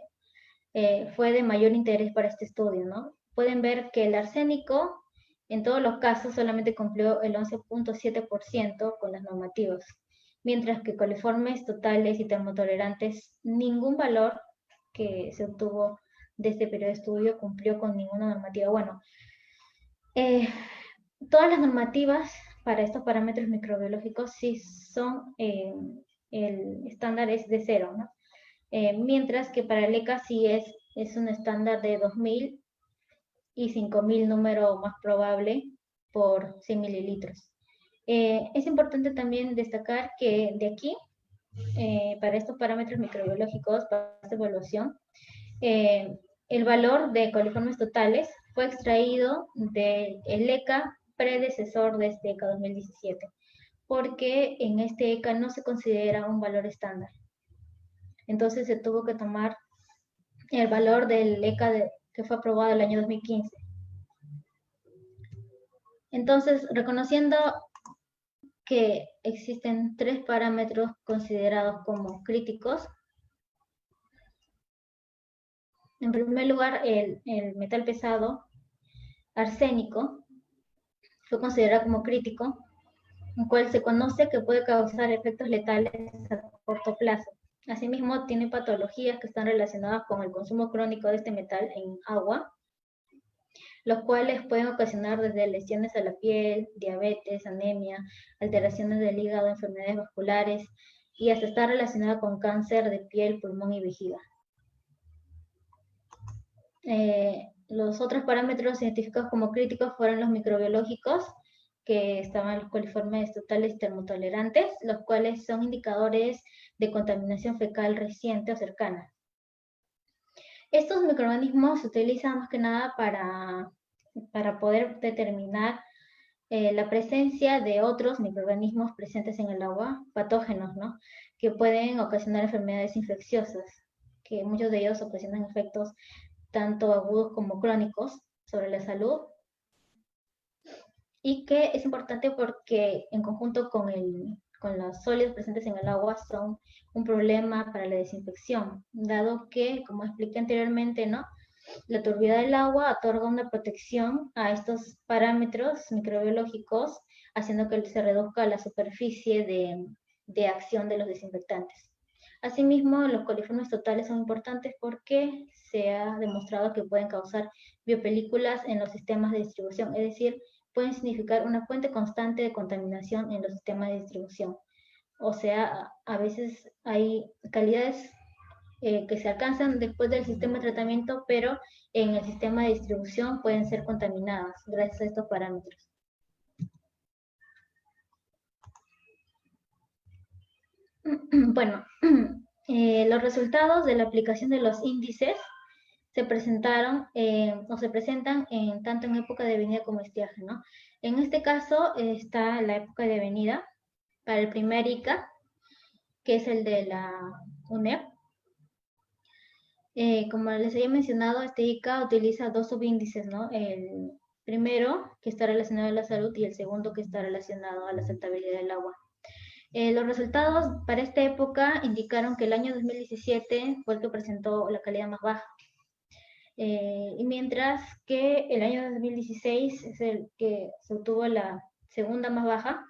fue de mayor interés para este estudio, ¿no? Pueden ver que el arsénico, en todos los casos, solamente cumplió el 11.7% con las normativas, mientras que coliformes totales y termotolerantes, ningún valor que se obtuvo de este periodo de estudio cumplió con ninguna normativa. Bueno, todas las normativas para estos parámetros microbiológicos sí son, el estándar es de 0, ¿no? Mientras que para el ECA sí es un estándar de 2000 y 5000 número más probable por 100 mililitros. Es importante también destacar que de aquí, para estos parámetros microbiológicos, para esta evaluación, el valor de coliformes totales fue extraído del ECA predecesor de este ECA 2017, porque en este ECA no se considera un valor estándar. Entonces se tuvo que tomar el valor del ECA que fue aprobado el año 2015. Entonces, reconociendo que existen 3 parámetros considerados como críticos, en primer lugar, el metal pesado arsénico fue considerado como crítico, el cual se conoce que puede causar efectos letales a corto plazo. Asimismo, tiene patologías que están relacionadas con el consumo crónico de este metal en agua, los cuales pueden ocasionar desde lesiones a la piel, diabetes, anemia, alteraciones del hígado, enfermedades vasculares y hasta estar relacionada con cáncer de piel, pulmón y vejiga. Los otros parámetros identificados como críticos fueron los microbiológicos, que estaban los coliformes totales termotolerantes, los cuales son indicadores de contaminación fecal reciente o cercana. Estos microorganismos se utilizan más que nada para poder determinar la presencia de otros microorganismos presentes en el agua, patógenos, ¿no? Que pueden ocasionar enfermedades infecciosas, que muchos de ellos ocasionan efectos tanto agudos como crónicos sobre la salud, y que es importante porque en conjunto con los sólidos presentes en el agua son un problema para la desinfección, dado que, como expliqué anteriormente, ¿no? La turbidez del agua otorga una protección a estos parámetros microbiológicos, haciendo que se reduzca la superficie de acción de los desinfectantes. Asimismo, los coliformes totales son importantes porque se ha demostrado que pueden causar biopelículas en los sistemas de distribución, es decir, pueden significar una fuente constante de contaminación en los sistemas de distribución. O sea, a veces hay calidades que se alcanzan después del sistema de tratamiento, pero en el sistema de distribución pueden ser contaminadas gracias a estos parámetros. Bueno, los resultados de la aplicación de los índices se presentaron o se presentan tanto en época de venida como estiaje, ¿no? En este caso está la época de venida para el primer ICA, que es el de la UNEP. Como les había mencionado, este ICA utiliza 2 subíndices, ¿no? El primero, que está relacionado a la salud, y el segundo, que está relacionado a la aceptabilidad del agua. Los resultados para esta época indicaron que el año 2017 fue el que presentó la calidad más baja. Y mientras que el año 2016 es el que se obtuvo la segunda más baja,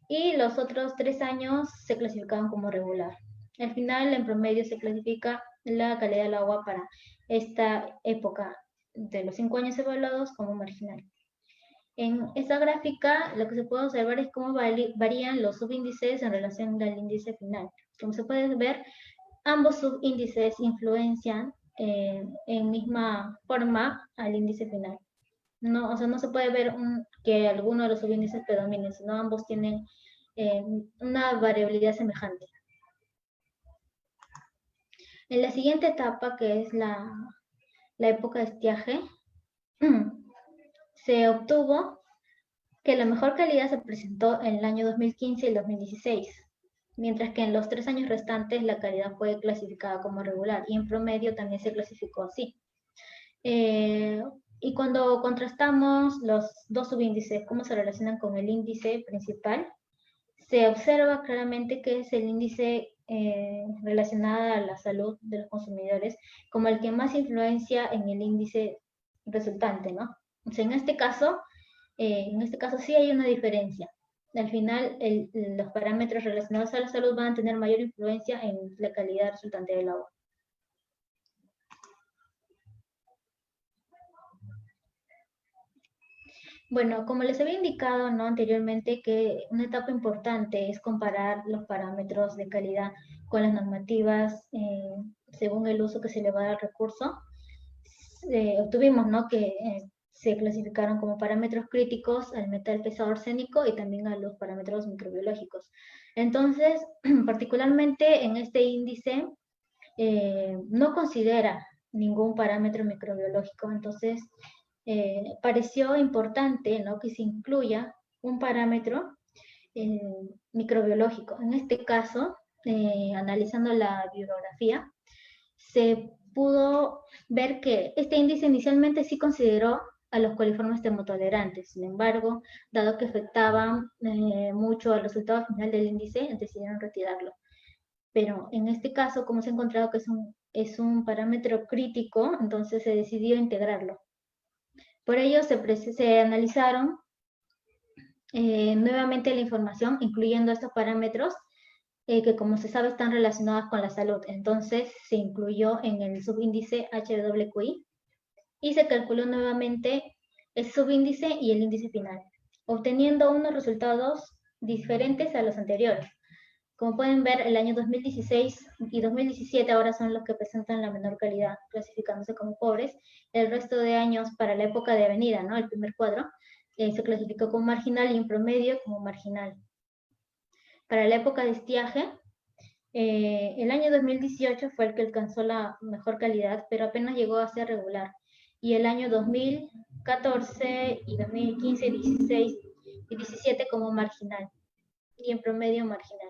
y los otros 3 años se clasificaban como regular. Al final, en promedio, se clasifica la calidad del agua para esta época de los 5 años evaluados como marginal. En esta gráfica, lo que se puede observar es cómo varían los subíndices en relación al índice final. Como se puede ver, ambos subíndices influencian en misma forma al índice final. No, o sea, no se puede ver que alguno de los subíndices predomine, sino ambos tienen una variabilidad semejante. En la siguiente etapa, que es la época de estiaje, se obtuvo que la mejor calidad se presentó en el año 2015 y el 2016, mientras que en los 3 años restantes la calidad fue clasificada como regular y en promedio también se clasificó así. Y cuando contrastamos los dos subíndices, cómo se relacionan con el índice principal, se observa claramente que es el índice relacionado a la salud de los consumidores como el que más influencia en el índice resultante, ¿no? O sea, en este caso sí hay una diferencia. Al final, los parámetros relacionados a la salud van a tener mayor influencia en la calidad resultante del agua. Bueno, como les había indicado, ¿no?, anteriormente, que una etapa importante es comparar los parámetros de calidad con las normativas según el uso que se le va a dar al recurso. Obtuvimos, ¿no?, que se clasificaron como parámetros críticos al metal pesado arsénico y también a los parámetros microbiológicos. Entonces, particularmente en este índice, no considera ningún parámetro microbiológico. Entonces, pareció importante, ¿no?, que se incluya un parámetro microbiológico. En este caso, analizando la bibliografía, se pudo ver que este índice inicialmente sí consideró a los coliformes termotolerantes. Sin embargo, dado que afectaban mucho al resultado final del índice, decidieron retirarlo. Pero en este caso, como se ha encontrado que es un parámetro crítico, entonces se decidió integrarlo. Por ello se analizaron nuevamente la información, incluyendo estos parámetros, que como se sabe están relacionados con la salud. Entonces se incluyó en el subíndice HWQI y se calculó nuevamente el subíndice y el índice final, obteniendo unos resultados diferentes a los anteriores. Como pueden ver, el año 2016 y 2017 ahora son los que presentan la menor calidad, clasificándose como pobres. El resto de años para la época de avenida, ¿no?, el primer cuadro, se clasificó como marginal y en promedio como marginal. Para la época de estiaje, el año 2018 fue el que alcanzó la mejor calidad, pero apenas llegó a ser regular. Y el año 2014 y 2015, 16 y 17 como marginal. Y en promedio marginal.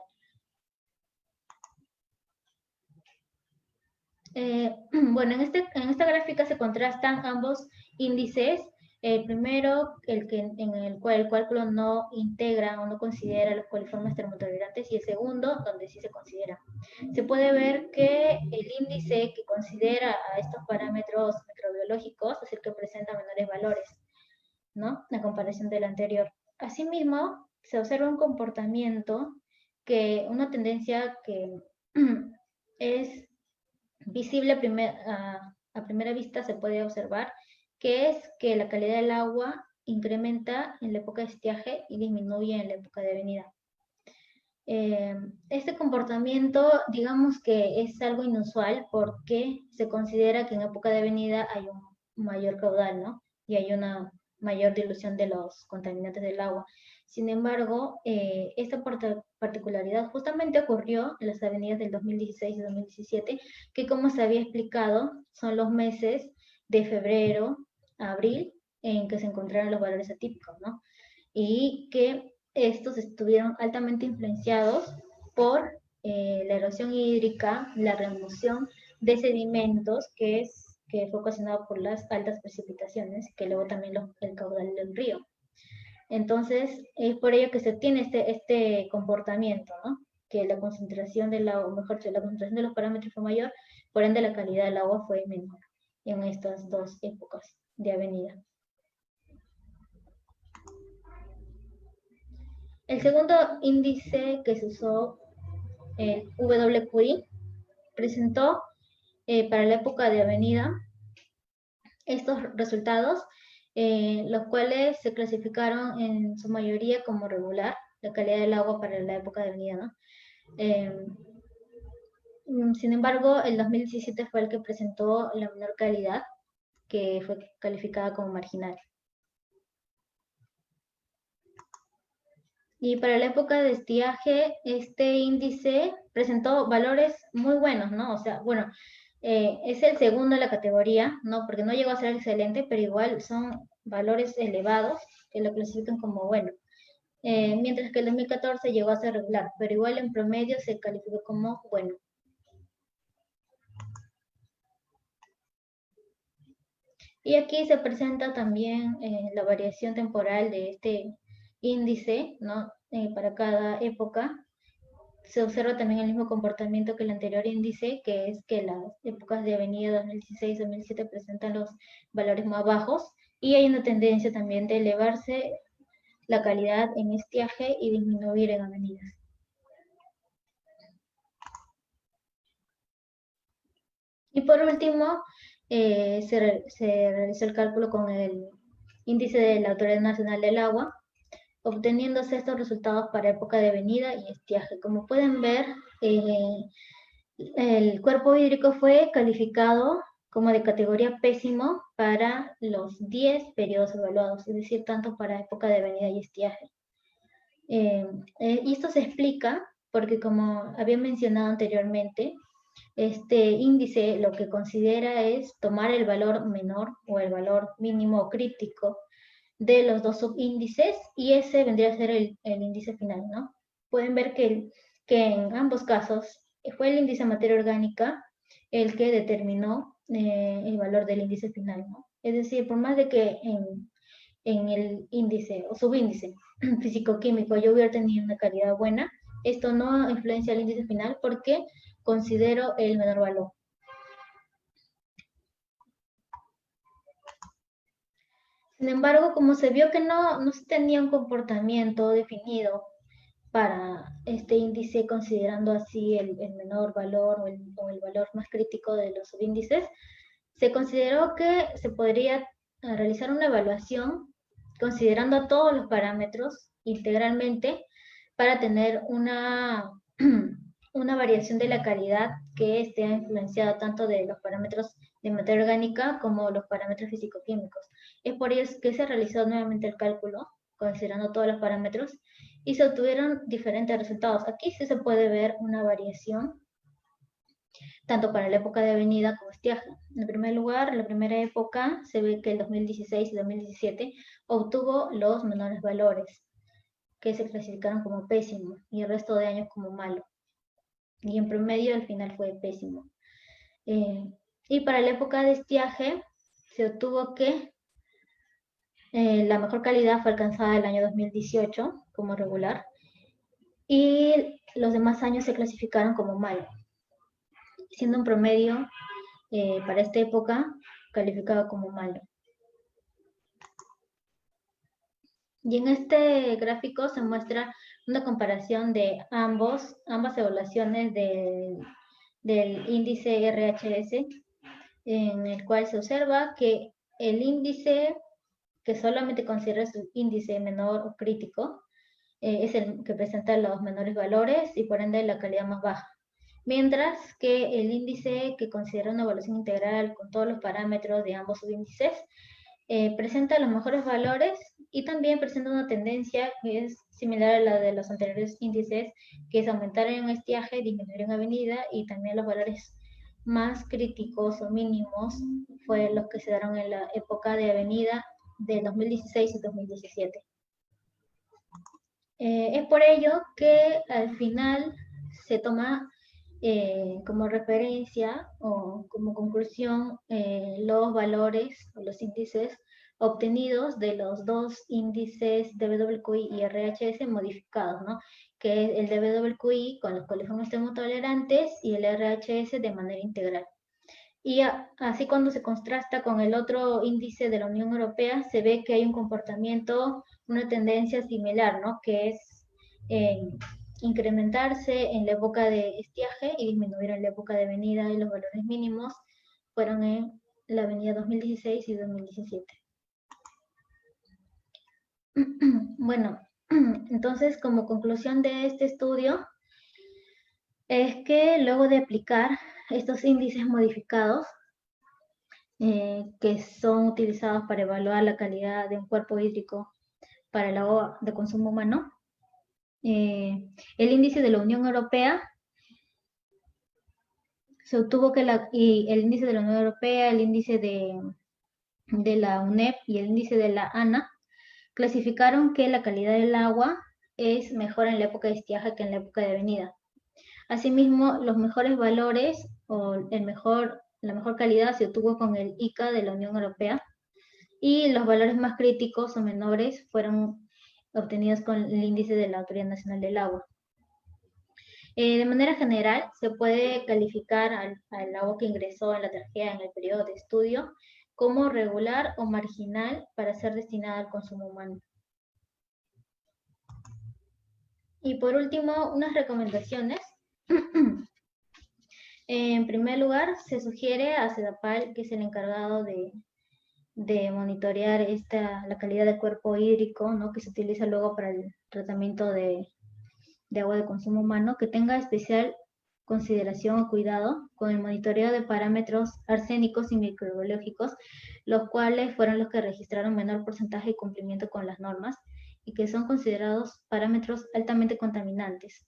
Bueno, en esta gráfica se contrastan ambos índices. El primero, en el cual el cálculo no integra o no considera los coliformes termotolerantes, y el segundo, donde sí se considera. Se puede ver que el índice que considera a estos parámetros microbiológicos es el que presenta menores valores, ¿no?, a comparación del anterior. Asimismo, se observa un comportamiento, una tendencia que es visible a primera vista, se puede observar, que es que la calidad del agua incrementa en la época de estiaje y disminuye en la época de avenida. Este comportamiento, digamos que es algo inusual, porque se considera que en época de avenida hay un mayor caudal, ¿no?, y hay una mayor dilución de los contaminantes del agua. Sin embargo, esta particularidad justamente ocurrió en las avenidas del 2016 y 2017, que, como se había explicado, son los meses de febrero a abril en que se encontraron los valores atípicos, ¿no?, y que estos estuvieron altamente influenciados por la erosión hídrica, la remoción de sedimentos, que fue ocasionado por las altas precipitaciones, que luego también el caudal del río. Entonces, es por ello que se tiene este comportamiento, ¿no?, que la concentración del agua, mejor dicho, la concentración de los parámetros fue mayor, por ende la calidad del agua fue menor en estas dos épocas de avenida. El segundo índice que se usó, el WQI, presentó para la época de avenida estos resultados, los cuales se clasificaron en su mayoría como regular, la calidad del agua para la época de avenida, ¿no? Sin embargo, el 2017 fue el que presentó la menor calidad, que fue calificada como marginal. Y para la época de estiaje, este índice presentó valores muy buenos, ¿no? O sea, bueno, es el segundo en la categoría, ¿no?, porque no llegó a ser excelente, pero igual son valores elevados, que lo clasifican como bueno. Mientras que el 2014 llegó a ser regular, pero igual en promedio se calificó como bueno. Y aquí se presenta también la variación temporal de este índice, ¿no? Para cada época. Se observa también el mismo comportamiento que el anterior índice, que es que las épocas de avenida 2016-2017 presentan los valores más bajos, y hay una tendencia también de elevarse la calidad en estiaje y disminuir en avenidas. Y por último, se realizó el cálculo con el índice de la Autoridad Nacional del Agua, obteniéndose estos resultados para época de avenida y estiaje. Como pueden ver, el cuerpo hídrico fue calificado como de categoría pésimo para los 10 periodos evaluados, es decir, tanto para época de avenida y estiaje. Y esto se explica porque, como había mencionado anteriormente, este índice lo que considera es tomar el valor menor o el valor mínimo crítico de los dos subíndices, y ese vendría a ser el índice final, ¿no? Pueden ver que en ambos casos fue el índice de materia orgánica el que determinó el valor del índice final, ¿no? Es decir, por más de que en el índice o subíndice físico-químico yo hubiera tenido una calidad buena, esto no influencia el índice final porque considero el menor valor. Sin embargo, como se vio que no se tenía un comportamiento definido para este índice, considerando así el menor valor o el valor más crítico de los subíndices, se consideró que se podría realizar una evaluación considerando a todos los parámetros integralmente para tener una variación de la calidad que esté influenciada tanto de los parámetros de materia orgánica como los parámetros físico-químicos. Es por ello que se realizó nuevamente el cálculo, considerando todos los parámetros, y se obtuvieron diferentes resultados. Aquí sí se puede ver una variación, tanto para la época de avenida como estiaje. En primer lugar, la primera época se ve que el 2016 y 2017 obtuvo los menores valores, que se clasificaron como pésimo, y el resto de años como malo. Y en promedio al final fue pésimo. Y para la época de estiaje se obtuvo que la mejor calidad fue alcanzada el año 2018 como regular, y los demás años se clasificaron como malo, siendo un promedio para esta época calificado como malo. Y en este gráfico se muestra una comparación de ambas evaluaciones del índice RHS, en el cual se observa que el índice que solamente considera su índice menor o crítico es el que presenta los menores valores y por ende la calidad más baja. Mientras que el índice que considera una evaluación integral con todos los parámetros de ambos subíndices presenta los mejores valores y también presenta una tendencia que es similar a la de los anteriores índices, que es aumentar en estiaje, disminuir en avenida, y también los valores más críticos o mínimos fueron los que se dieron en la época de avenida de 2016 y 2017. Es por ello que al final se toma como referencia o como conclusión los valores o los índices obtenidos de los dos índices DWQI y RHS modificados, ¿no? Que es el DWQI con los coliformes termotolerantes y el RHS de manera integral. Y así, cuando se contrasta con el otro índice de la Unión Europea, se ve que hay un comportamiento, una tendencia similar, ¿no? Que es incrementarse en la época de estiaje y disminuir en la época de avenida, y los valores mínimos fueron en la avenida 2016 y 2017. Bueno, entonces, como conclusión de este estudio, es que luego de aplicar estos índices modificados, que son utilizados para evaluar la calidad de un cuerpo hídrico para el agua de consumo humano, el índice de la Unión Europea se obtuvo que el índice de la Unión Europea, el índice de la UNEP y el índice de la ANA clasificaron que la calidad del agua es mejor en la época de estiaje que en la época de venida. Asimismo, los mejores valores o la mejor calidad se obtuvo con el ICA de la Unión Europea y los valores más críticos o menores fueron obtenidos con el índice de la Autoridad Nacional del Agua. De manera general, se puede calificar al agua que ingresó en la tarjeta en el periodo de estudio como regular o marginal para ser destinada al consumo humano. Y por último, unas recomendaciones. En primer lugar, se sugiere a CEDAPAL, que es el encargado de monitorear la calidad del cuerpo hídrico, ¿no?, que se utiliza luego para el tratamiento de agua de consumo humano, que tenga especial consideración o cuidado con el monitoreo de parámetros arsénicos y microbiológicos, los cuales fueron los que registraron menor porcentaje de cumplimiento con las normas y que son considerados parámetros altamente contaminantes.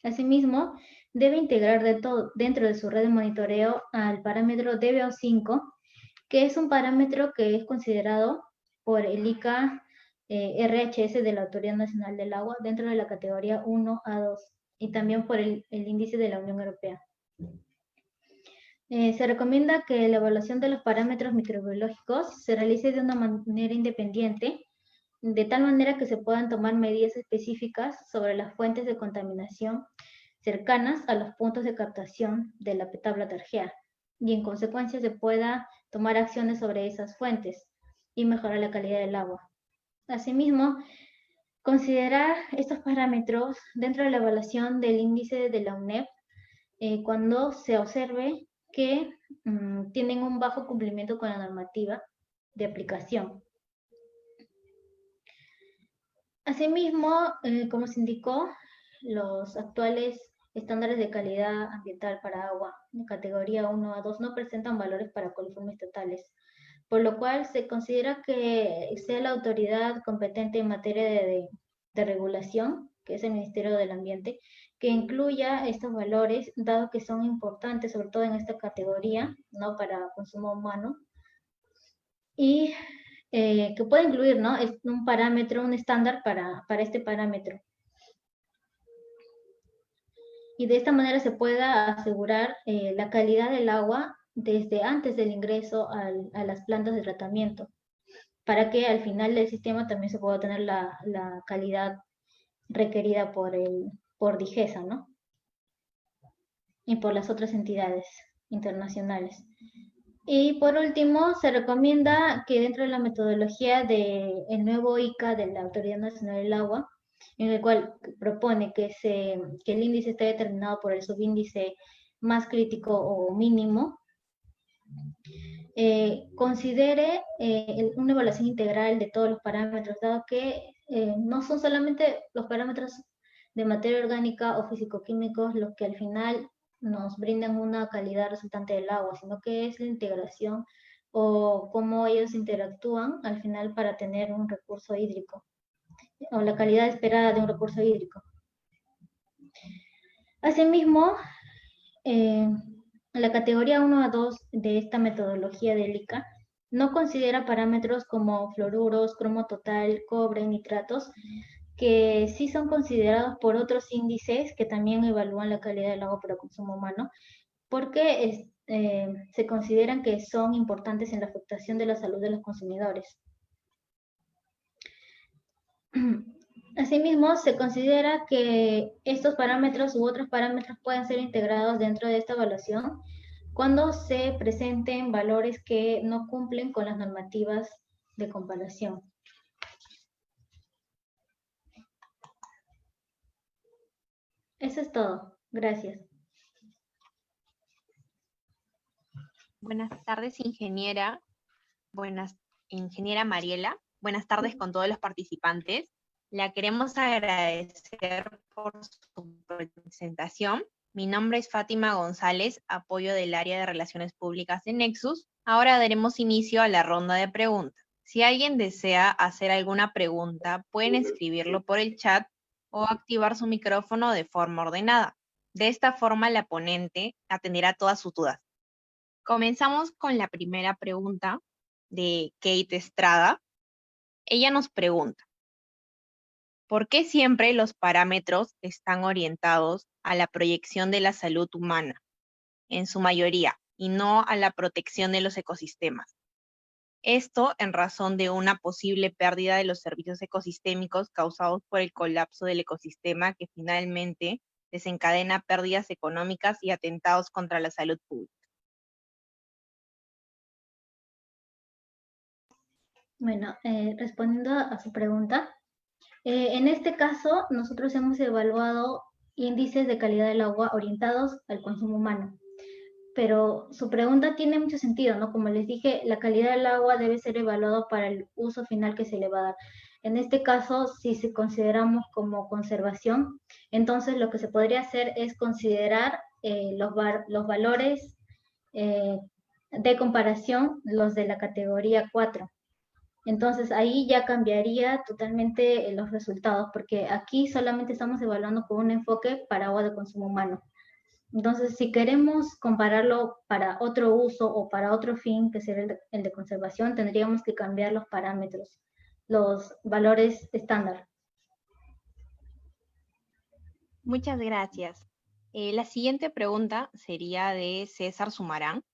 Asimismo, debe integrar dentro de su red de monitoreo al parámetro DBO5, que es un parámetro que es considerado por el ICA RHS de la Autoridad Nacional del Agua dentro de la categoría 1 a 2 y también por el índice de la Unión Europea. Se recomienda que la evaluación de los parámetros microbiológicos se realice de una manera independiente, de tal manera que se puedan tomar medidas específicas sobre las fuentes de contaminación cercanas a los puntos de captación de la tabla tarjea y en consecuencia se pueda tomar acciones sobre esas fuentes y mejorar la calidad del agua. Asimismo, considerar estos parámetros dentro de la evaluación del índice de la UNEP cuando se observe que tienen un bajo cumplimiento con la normativa de aplicación. Asimismo, como se indicó, los actuales estándares de calidad ambiental para agua de categoría 1 a 2 no presentan valores para coliformes totales, por lo cual se considera que sea la autoridad competente en materia de regulación, que es el Ministerio del Ambiente, que incluya estos valores, dado que son importantes, sobre todo en esta categoría, ¿no?, para consumo humano, y que puede incluir, ¿no?, un parámetro, un estándar para este parámetro. Y de esta manera se pueda asegurar la calidad del agua desde antes del ingreso a las plantas de tratamiento, para que al final del sistema también se pueda tener la calidad requerida por DIGESA, ¿no?, y por las otras entidades internacionales. Y por último, se recomienda que dentro de la metodología del nuevo ICA de la Autoridad Nacional del Agua, en el cual propone que el índice esté determinado por el subíndice más crítico o mínimo, considere una evaluación integral de todos los parámetros, dado que no son solamente los parámetros de materia orgánica o físico-químicos los que al final nos brindan una calidad resultante del agua, sino que es la integración o cómo ellos interactúan al final para tener un recurso hídrico, o la calidad esperada de un recurso hídrico. Asimismo, la categoría 1 a 2 de esta metodología del ICA no considera parámetros como fluoruros, cromo total, cobre, nitratos, que sí son considerados por otros índices que también evalúan la calidad del agua para consumo humano, porque se consideran que son importantes en la afectación de la salud de los consumidores. Asimismo, se considera que estos parámetros u otros parámetros pueden ser integrados dentro de esta evaluación cuando se presenten valores que no cumplen con las normativas de comparación. Eso es todo. Gracias. Buenas tardes, ingeniera. Ingeniera Mariela. Buenas tardes con todos los participantes. La queremos agradecer por su presentación. Mi nombre es Fátima González, apoyo del área de Relaciones Públicas de Nexus. Ahora daremos inicio a la ronda de preguntas. Si alguien desea hacer alguna pregunta, pueden escribirlo por el chat o activar su micrófono de forma ordenada. De esta forma, la ponente atenderá todas sus dudas. Comenzamos con la primera pregunta de Kate Estrada. Ella nos pregunta, ¿por qué siempre los parámetros están orientados a la proyección de la salud humana, en su mayoría, y no a la protección de los ecosistemas? Esto en razón de una posible pérdida de los servicios ecosistémicos causados por el colapso del ecosistema que finalmente desencadena pérdidas económicas y atentados contra la salud pública. Bueno, respondiendo a su pregunta, en este caso nosotros hemos evaluado índices de calidad del agua orientados al consumo humano. Pero su pregunta tiene mucho sentido, ¿no? Como les dije, la calidad del agua debe ser evaluada para el uso final que se le va a dar. En este caso, si se consideramos como conservación, entonces lo que se podría hacer es considerar los valores de comparación, los de la categoría 4. Entonces ahí ya cambiaría totalmente los resultados, porque aquí solamente estamos evaluando con un enfoque para agua de consumo humano. Entonces, si queremos compararlo para otro uso o para otro fin, que sería el de conservación, tendríamos que cambiar los parámetros, los valores estándar. Muchas gracias. La siguiente pregunta sería de César Sumarán.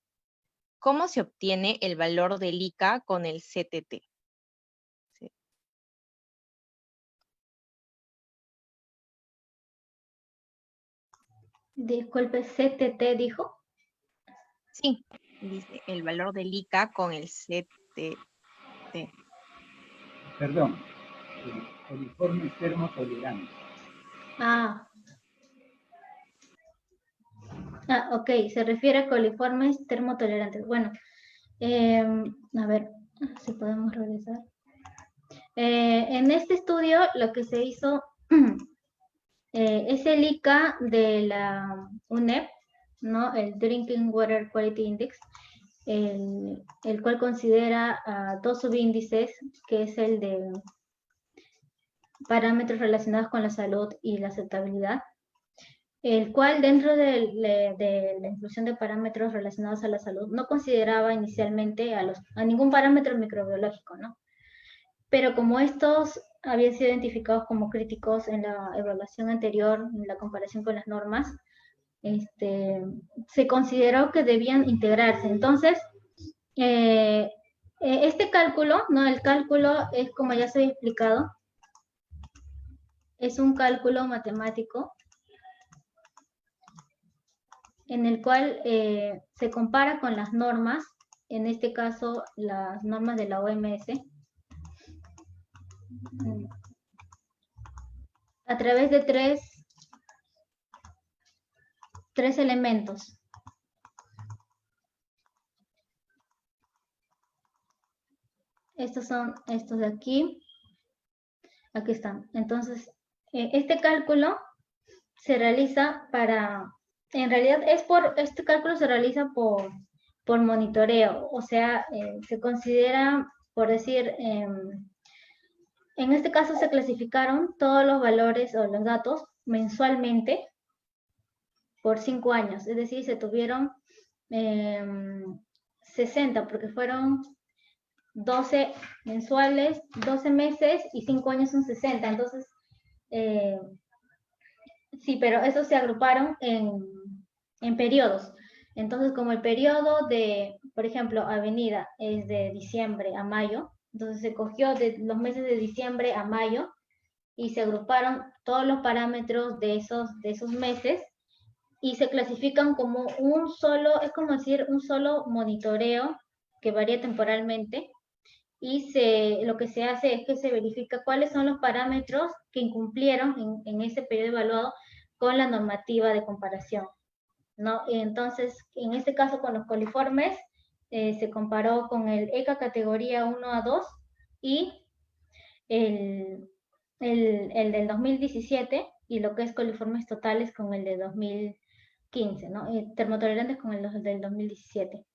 ¿Cómo se obtiene el valor del ICA con el CTT? Sí. Disculpe, ¿CTT dijo? Sí, dice el valor del ICA con el CTT. Perdón, coliformes termotolerantes. Ok, se refiere a coliformes termotolerantes. Bueno, a ver si podemos regresar. En este estudio lo que se hizo es el ICA de la UNEP, ¿no? El Drinking Water Quality Index, el cual considera dos subíndices, que es el de parámetros relacionados con la salud y la aceptabilidad, el cual dentro de la inclusión de parámetros relacionados a la salud no consideraba inicialmente a ningún parámetro microbiológico, ¿no? Pero como estos habían sido identificados como críticos en la evaluación anterior, en la comparación con las normas, se consideró que debían integrarse. Entonces, este cálculo, ¿no? El cálculo es, como ya se ha explicado, es un cálculo matemático en el cual se compara con las normas, en este caso las normas de la OMS, a través de tres elementos. Estos son estos de aquí. Aquí están. Entonces, este cálculo se realiza en realidad este cálculo se realiza por monitoreo, o sea, se considera, por decir, en este caso se clasificaron todos los valores o los datos mensualmente por 5 años, es decir, se tuvieron 60, porque fueron 12 mensuales, 12 meses y 5 años son 60, entonces, sí, pero esos se agruparon en periodos. Entonces, como el periodo de, por ejemplo, Avenida es de diciembre a mayo, entonces se cogió de los meses de diciembre a mayo y se agruparon todos los parámetros de esos meses y se clasifican como un solo, es como decir, un solo monitoreo que varía temporalmente, y lo que se hace es que se verifica cuáles son los parámetros que incumplieron en ese periodo evaluado con la normativa de comparación, ¿no? Entonces, en este caso con los coliformes, se comparó con el ECA categoría 1 a 2 y el del 2017, y lo que es coliformes totales con el de 2015, ¿no? Termotolerantes con el del 2017.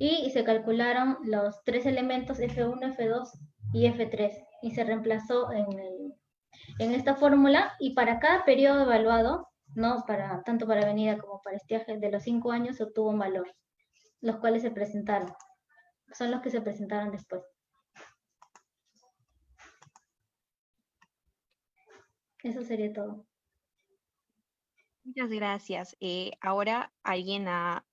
Y se calcularon los tres elementos F1, F2 y F3, y se reemplazó en esta fórmula, y para cada periodo evaluado, ¿no? Tanto para avenida como para estiaje de los 5 años, se obtuvo un valor, los cuales se presentaron, son los que se presentaron después. Eso sería todo. Muchas gracias. Ahora alguien va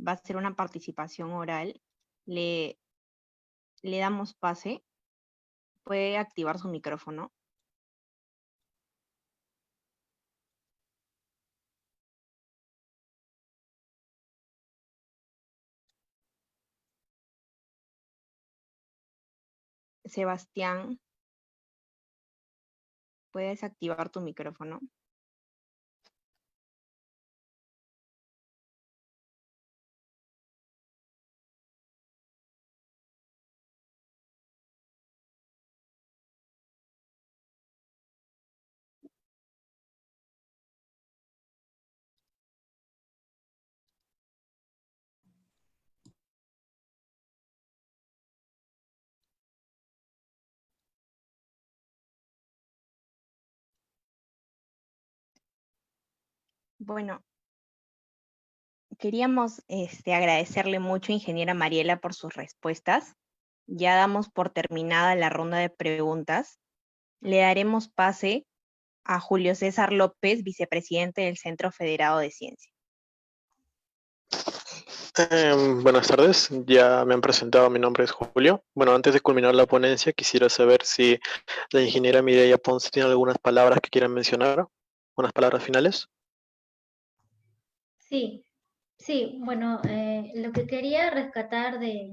a hacer una participación oral. Le damos pase. Puede activar su micrófono. Sebastián, ¿puedes activar tu micrófono? Bueno, queríamos agradecerle mucho, ingeniera Mariela, por sus respuestas. Ya damos por terminada la ronda de preguntas. Le daremos pase a Julio César López, vicepresidente del Centro Federado de Ciencia. Buenas tardes, ya me han presentado, mi nombre es Julio. Bueno, antes de culminar la ponencia, quisiera saber si la ingeniera Mireia Ponce tiene algunas palabras que quieran mencionar, unas palabras finales. Sí, sí, bueno, lo que quería rescatar de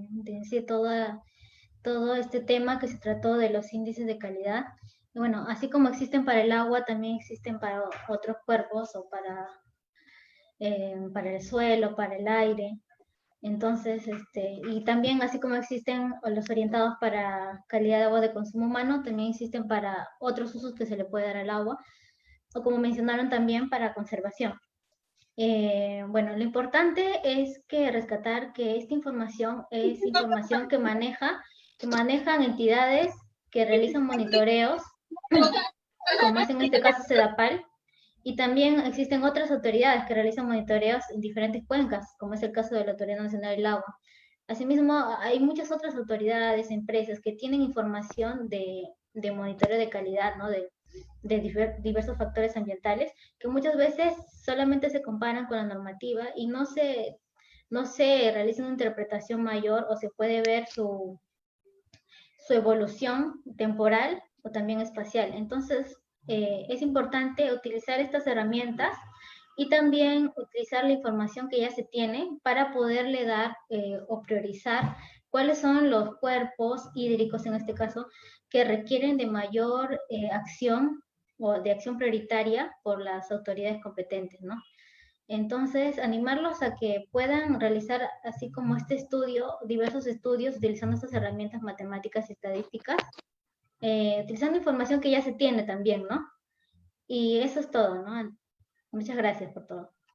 sí, todo este tema que se trató de los índices de calidad, y bueno, así como existen para el agua, también existen para otros cuerpos o para el suelo, para el aire. Entonces, y también así como existen los orientados para calidad de agua de consumo humano, también existen para otros usos que se le puede dar al agua, o como mencionaron también para conservación. Bueno, lo importante es que rescatar que esta información es información que manejan entidades que realizan monitoreos, como es en este caso CEDAPAL, y también existen otras autoridades que realizan monitoreos en diferentes cuencas, como es el caso de la Autoridad Nacional del Agua. Asimismo, hay muchas otras autoridades, empresas que tienen información de monitoreo de calidad, ¿no? de diversos factores ambientales, que muchas veces solamente se comparan con la normativa y no se realiza una interpretación mayor o se puede ver su evolución temporal o también espacial. Entonces, es importante utilizar estas herramientas y también utilizar la información que ya se tiene para poderle dar o priorizar cuáles son los cuerpos hídricos, en este caso, que requieren de mayor acción o de acción prioritaria por las autoridades competentes, ¿no? Entonces, animarlos a que puedan realizar, así como este estudio, diversos estudios utilizando estas herramientas matemáticas y estadísticas, utilizando información que ya se tiene también, ¿no? Y eso es todo, ¿no? Muchas gracias por todo.